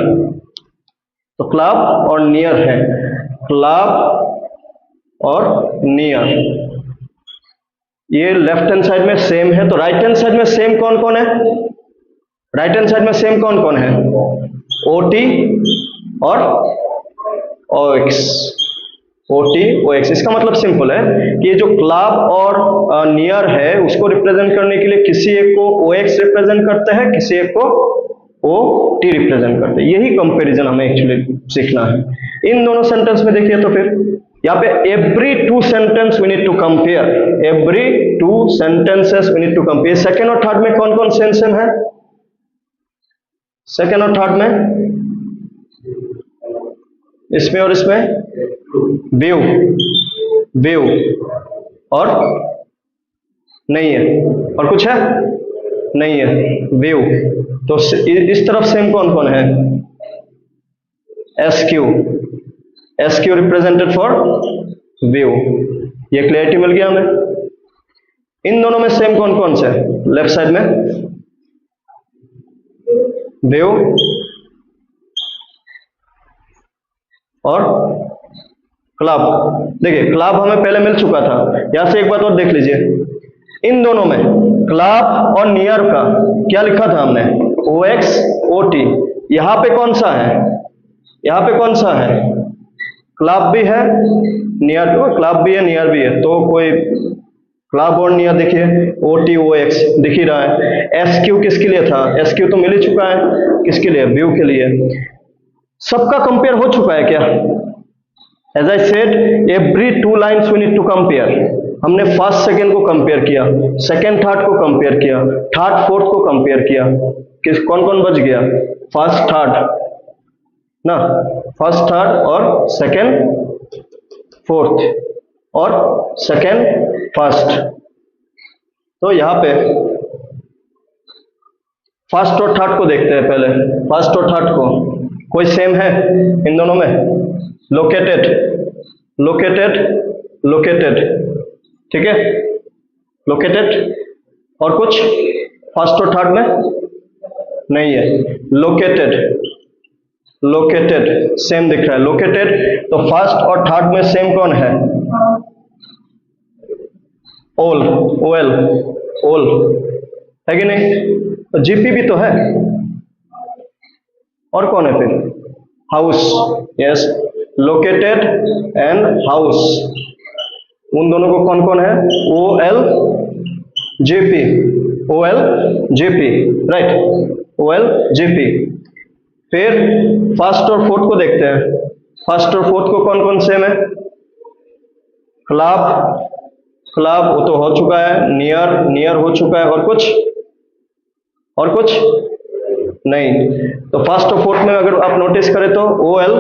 तो क्लब और नियर है, क्लब और नियर। ये लेफ्ट हैंड साइड में सेम है, तो राइट हैंड साइड में सेम कौन कौन है? राइट हैंड साइड में सेम कौन कौन है? OT और OX, OT, OX। इसका मतलब सिंपल है कि ये जो क्लब और नियर है, उसको रिप्रेजेंट करने के लिए किसी एक को OX रिप्रेजेंट करते हैं, किसी एक को OT रिप्रेजेंट करते हैं। यही कंपैरिजन हमें एक्चुअली सीखना है। इन दोनों सेंटेंस में देखिए तो फिर यहाँ पे every two sentence we need to compare, every two sentences we need to compare. Second और थर्ड में कौन कौन सेम सेम है? सेकेंड और थर्ड में, इसमें और इसमें व्यू, व्यू और नहीं है, और कुछ है? नहीं है, व्यू। तो इस तरफ सेम कौन कौन है? SQ, SQ represented for view. ये क्लियरिटी मिल गया हमें। इन दोनों में सेम कौन कौन से? लेफ्ट साइड में व्यू और क्लब। देखिए, क्लब हमें पहले मिल चुका था, यहां से एक बात और देख लीजिए। इन दोनों में क्लब और नियर का क्या लिखा था हमने? OX, OT। यहां पे कौन सा है? यहां पे कौन सा है? क्लब भी है, नियर, क्लब भी है, नियर भी है। तो कोई क्लब और नियर देखिए, OT, OX दिख ही रहा है। SQ किसके लिए था? SQ तो मिल ही चुका है, किसके लिए? व्यू के लिए। सबका कंपेयर हो चुका है क्या? As I said, every two lines we need to compare. हमने फर्स्ट सेकेंड को कंपेयर किया, सेकेंड थर्ड को कंपेयर किया, थर्ड फोर्थ को कंपेयर किया। किस कौन कौन बच गया? फर्स्ट थर्ड ना, फर्स्ट थर्ड और सेकेंड फोर्थ और सेकेंड फर्स्ट। तो यहां पे फर्स्ट और थर्ड को देखते हैं पहले। फर्स्ट और थर्ड को कोई सेम है इन दोनों में? लोकेटेड, लोकेटेड, लोकेटेड, ठीक है, लोकेटेड। और कुछ फर्स्ट और थर्ड में नहीं है। लोकेटेड, लोकेटेड सेम दिख रहा है, लोकेटेड। तो फर्स्ट और थर्ड में सेम कौन है? ओल, OL, ओल है कि नहीं? तो GP भी तो है। और कौन है फिर? House, yes, located and house. उन दोनों को कौन कौन है? OL, GP, OL, GP, right, OL, GP। फिर फर्स्ट और फोर्थ को देखते हैं। फर्स्ट और फोर्थ को कौन कौन सेम है? क्लब, क्लब वो तो हो चुका है, नियर, नियर हो चुका है, और कुछ? और कुछ नहीं। तो फर्स्ट और फोर्थ में अगर आप नोटिस करें तो OL,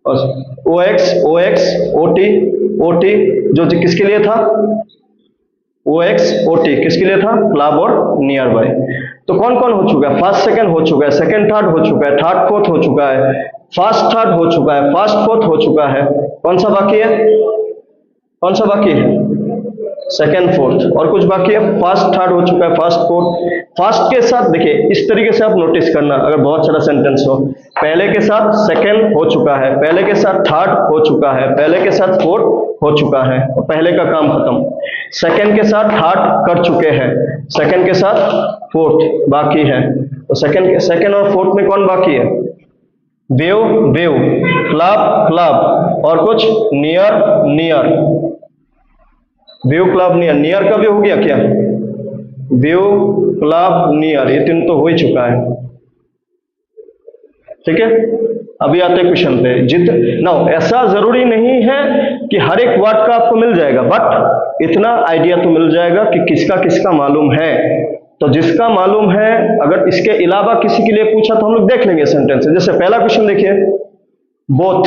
OX, OX, OT, OT जो किसके लिए था? OX, OT किसके लिए था? क्लब और नियर बाय। तो कौन कौन हो चुका है? फर्स्ट सेकंड हो चुका है, सेकंड थर्ड हो चुका है, थर्ड फोर्थ हो चुका है, फर्स्ट थर्ड हो चुका है, फर्स्ट फोर्थ हो चुका है। कौन सा बाकी है? कौन सा बाकी है? सेकेंड फोर्थ, और कुछ बाकी है? फर्स्ट थर्ड हो चुका है, फर्स्ट फोर्थ। फर्स्ट के साथ देखिए इस तरीके से आप नोटिस करना, अगर बहुत सारा सेंटेंस हो, पहले के साथ सेकेंड हो चुका है, पहले के साथ थर्ड हो चुका है, पहले के साथ फोर्थ हो चुका है, और पहले का काम खत्म। सेकेंड के साथ थर्ड कर चुके हैं, सेकेंड के साथ फोर्थ बाकी है, तो सेकेंड और फोर्थ में कौन बाकी है? वेव वेव, क्लब क्लब, और कुछ near near. Wave club near, near का भी हो गया क्या? वेव क्लब नियर, ये तीन तो हो ही चुका है। ठीक है, अभी आते हैं क्वेश्चन पे। ऐसा जरूरी नहीं है कि हर एक वर्ड का आपको मिल जाएगा, बट इतना आइडिया तो मिल जाएगा कि किसका किसका मालूम है। तो जिसका मालूम है, अगर इसके अलावा किसी के लिए पूछा तो हम लोग देख लेंगे सेंटेंस। जैसे पहला क्वेश्चन देखिए, बोथ।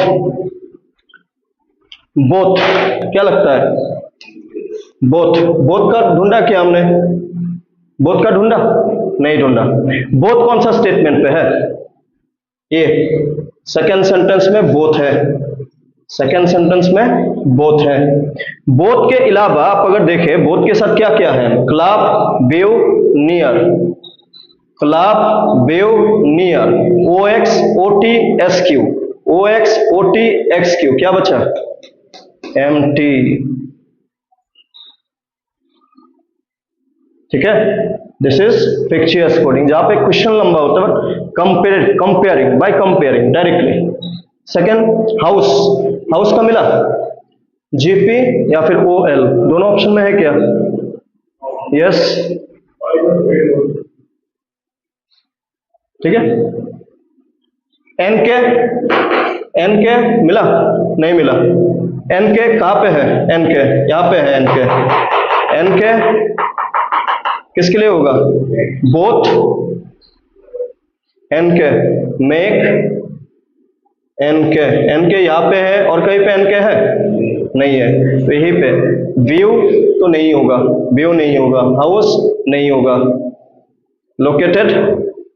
बोथ क्या लगता है? बोथ, बोथ का ढूंढा क्या हमने? बोथ का ढूंढा? नहीं ढूंढा। बोथ कौन सा स्टेटमेंट पे है? ये सेकेंड सेंटेंस में बोथ है, सेकेंड सेंटेंस में बोथ है। बोथ के अलावा आप अगर देखें, बोथ के साथ क्या क्या है? Club, wave, near. Club, wave, near, OX, OT, SQ, OX, OT, XQ, क्या बचा? MT। ठीक है, दिस इज फिक्शियस कोडिंग, जहां पे क्वेश्चन लंबा होता है, comparing, by comparing directly. Second, house. House का मिला? GP या फिर OL, दोनों ऑप्शन में है क्या? यस, ठीक है। NK मिला? नहीं मिला। NK कहां पे है? NK यहां पे है। NK किसके लिए होगा? बोथ। NK, मेक, NK यहां पे है, और कहीं पे NK है? नहीं है, तो यहीं पे। व्यू तो नहीं होगा, व्यू नहीं होगा। हाउस नहीं होगा, लोकेटेड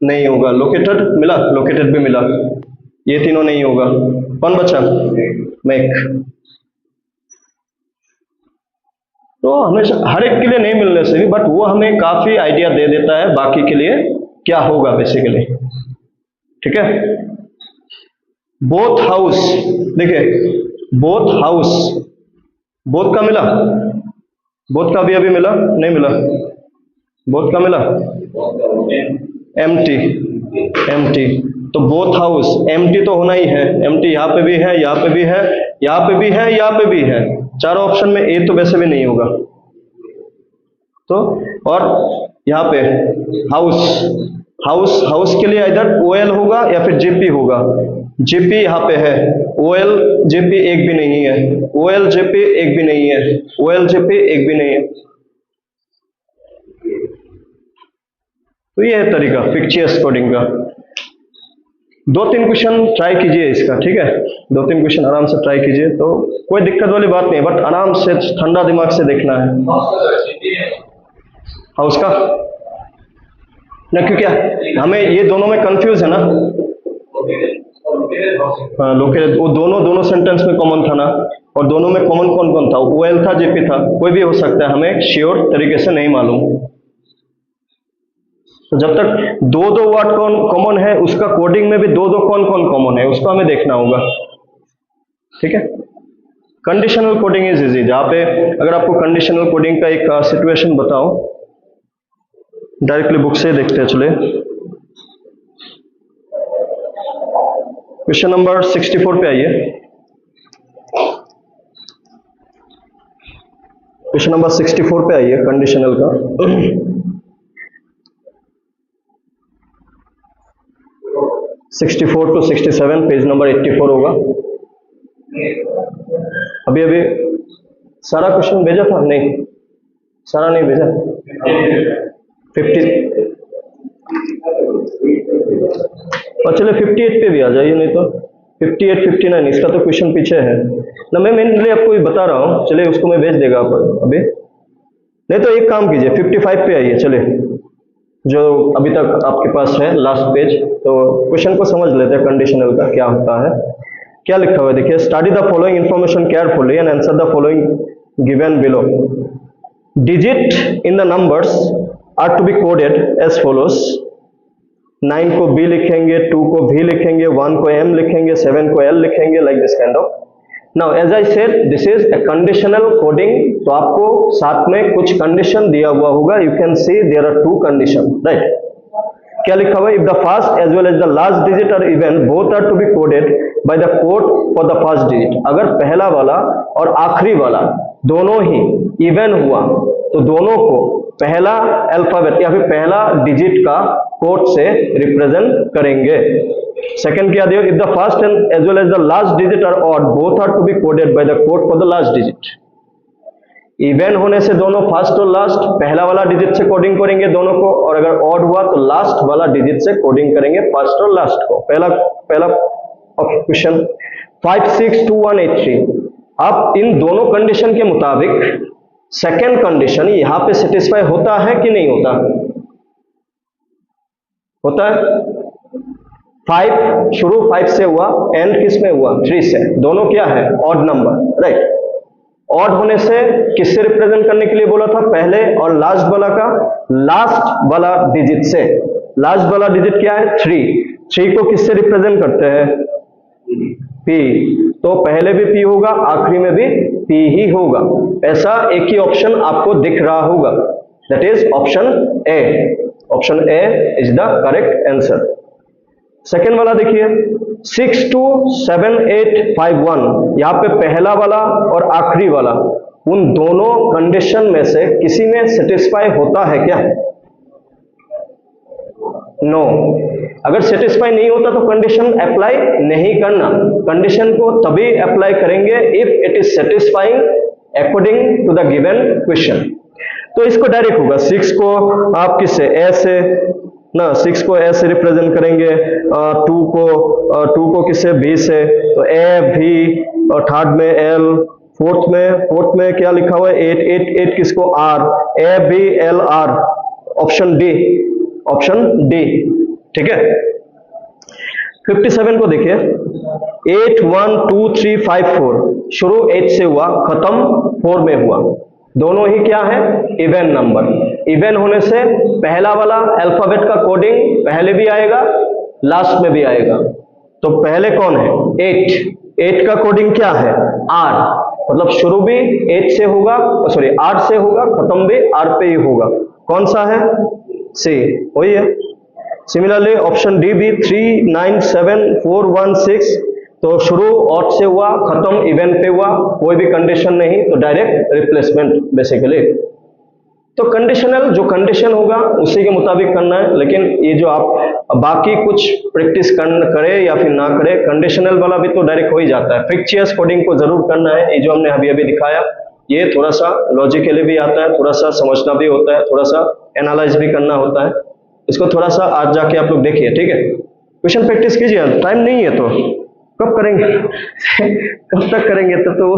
नहीं होगा। लोकेटेड मिला? लोकेटेड भी मिला, ये तीनों नहीं होगा। कौन बचा? मेक। तो हमेशा हर एक के लिए नहीं मिलने से भी, बट वो हमें काफी आइडिया दे देता है बाकी के लिए क्या होगा बेसिकली। ठीक है, बोथ हाउस, देखिए बोथ हाउस, बोथ का मिला? बोथ का भी अभी मिला? नहीं मिला। बोथ का मिला? एम्प्टी। तो बोथ हाउस एम्प्टी तो होना ही है। एम्प्टी यहाँ पे भी है, यहाँ पे भी है, यहाँ पे भी है, यहाँ पे भी है, चारों ऑप्शन में ए तो वैसे भी नहीं होगा। तो और यहाँ पे हाउस के लिए इधर OL होगा या फिर JP होगा। JP यहाँ पे है, OL JP एक भी नहीं है, OL JP एक भी नहीं है, OL JP एक भी नहीं है। तो ये है तरीका फिक्शियस कोडिंग का। 2-3 क्वेश्चन ट्राई कीजिए इसका, ठीक है? 2-3 क्वेश्चन आराम से ट्राई कीजिए, तो कोई दिक्कत वाली बात नहीं है, बट आराम से ठंडा दिमाग से देखना है। हाउस का ना, क्योंकि हमें ये दोनों में कंफ्यूज है ना। हाँ, लोकेटेड, वो दोनों सेंटेंस में कॉमन था ना, और दोनों में कॉमन कौन कौन था? OL था, JP था, कोई भी हो सकता है, हमें श्योर तरीके से नहीं मालूम। तो जब तक दो वर्ड कॉमन है, उसका कोडिंग में भी दो कौन कॉमन है, उसको हमें देखना होगा। ठीक है, कंडीशनल कोडिंग इज इजी, जहां पे अगर आपको कंडीशनल कोडिंग का एक सिचुएशन बताओ, डायरेक्टली बुक से देखते हैं। चले क्वेश्चन नंबर 64 पे आइए। क्वेश्चन नंबर 64 पे आइए, कंडीशनल का। (64 to 67) पेज नंबर 84 होगा। अभी सारा क्वेश्चन भेजा था? नहीं, सारा नहीं भेजा। 50 और चले 58 पे भी आ जाइए, नहीं तो 58, 59, इसका तो क्वेश्चन पीछे है ना। मैं मेनली आपको ये बता रहा हूँ, चले उसको मैं भेज देगा आप अभी। नहीं तो एक काम कीजिए, 55 पे आइए, चले जो अभी तक आपके पास है लास्ट पेज। तो क्वेश्चन को समझ लेते हैं कंडीशनल का क्या होता है। क्या लिखा हुआ है देखिए, study the following information carefully and answer the following given below. digit in the numbers are to be coded as follows. 9 को B लिखेंगे, 2 को V लिखेंगे, 1 को M लिखेंगे, 7 को L लिखेंगे, like this kind of. Now as I said, this is a conditional coding. तो आपको साथ में कुछ कंडीशन दिया हुआ होगा. You can see there are two conditions, right? क्या लिखा हुआ है? If the first as well as the last digit are even, both are to be coded by the code for the first digit. अगर पहला वाला और आखिरी वाला दोनों ही इवन हुआ तो दोनों को पहला अल्फाबेट या फिर पहला डिजिट का कोड से रिप्रेजेंट करेंगे. सेकंड क्या दिया? If the first and as well as the last digit are odd, both are to be coded by the code for the last digit. Even होने से दोनों फर्स्ट और लास्ट पहला वाला डिजिट से कोडिंग करेंगे दोनों को, और अगर ऑड हुआ तो लास्ट वाला डिजिट से कोडिंग करेंगे फर्स्ट और लास्ट को. पहला क्वेश्चन 562183. अब इन दोनों कंडीशन के मुताबिक सेकेंड कंडीशन यहां पे सेटिस्फाई होता है कि नहीं होता? होता है. 5 शुरू 5 से हुआ, एंड किस में हुआ? 3 से. दोनों क्या है? Odd number, right. ऑड होने से किससे रिप्रेजेंट करने के लिए बोला था? पहले और लास्ट वाला का लास्ट वाला डिजिट से. लास्ट वाला डिजिट क्या है? 3 को किससे रिप्रेजेंट करते हैं? P. तो पहले भी P होगा, आखिरी में भी P ही होगा. ऐसा एक ही ऑप्शन आपको दिख रहा होगा, that is option A. Option A is the correct answer. Second वाला देखिए 627851. यहाँ पे पहला वाला और आखिरी वाला उन दोनों कंडीशन में से किसी में सेटिस्फाई होता है क्या? नो. अगर सेटिस्फाई नहीं होता तो कंडीशन अप्लाई नहीं करना. कंडीशन को तभी अप्लाई करेंगे if it is satisfying according to the given question. तो इसको डायरेक्ट होगा. 6 को आप किससे? ए से ना. 6 को ए से रिप्रेजेंट करेंगे. 2 को किससे? बी से. तो ए भी, और थर्ड में एल, फोर्थ में क्या लिखा हुआ है? 8 किसको? R. A B L R. Option D. ठीक है. 57 को देखिए 8 1 2 3 5 4. शुरू 8 से हुआ, खत्म 4 में हुआ. दोनों ही क्या है? Even number. इवन होने से पहला वाला अल्फाबेट का कोडिंग पहले भी आएगा, लास्ट में भी आएगा. तो पहले कौन है? 8 का कोडिंग क्या है? आर. मतलब शुरू भी 8 से होगा, सॉरी 8 से होगा, खत्म भी आर पे ही होगा. कौन सा है? सी. वही है. सिमिलरली ऑप्शन डी भी 397416. तो शुरू ऑड से हुआ, खत्म इवन पे हुआ, कोई भी कंडीशन नहीं, तो डायरेक्ट रिप्लेसमेंट बेसिकली. तो कंडीशनल जो कंडीशन होगा उसी के मुताबिक करना है. लेकिन ये जो आप बाकी कुछ प्रैक्टिस करे या फिर ना करे, कंडीशनल वाला भी तो डायरेक्ट हो ही जाता है. फिक्चियस कोडिंग को जरूर करना है. ये जो हमने अभी दिखाया ये थोड़ा सा लॉजिकली भी आता है, थोड़ा सा समझना भी होता है, थोड़ा सा एनालाइज भी करना होता है. इसको थोड़ा सा आज जाके आप लोग देखिए. ठीक है. क्वेश्चन प्रैक्टिस कीजिए. टाइम नहीं है तो कब करेंगे? कब तक करेंगे? तो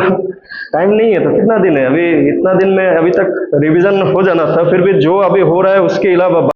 टाइम नहीं है तो कितना दिन है अभी? इतना दिन में अभी तक रिवीजन हो जाना था. फिर भी जो अभी हो रहा है उसके अलावा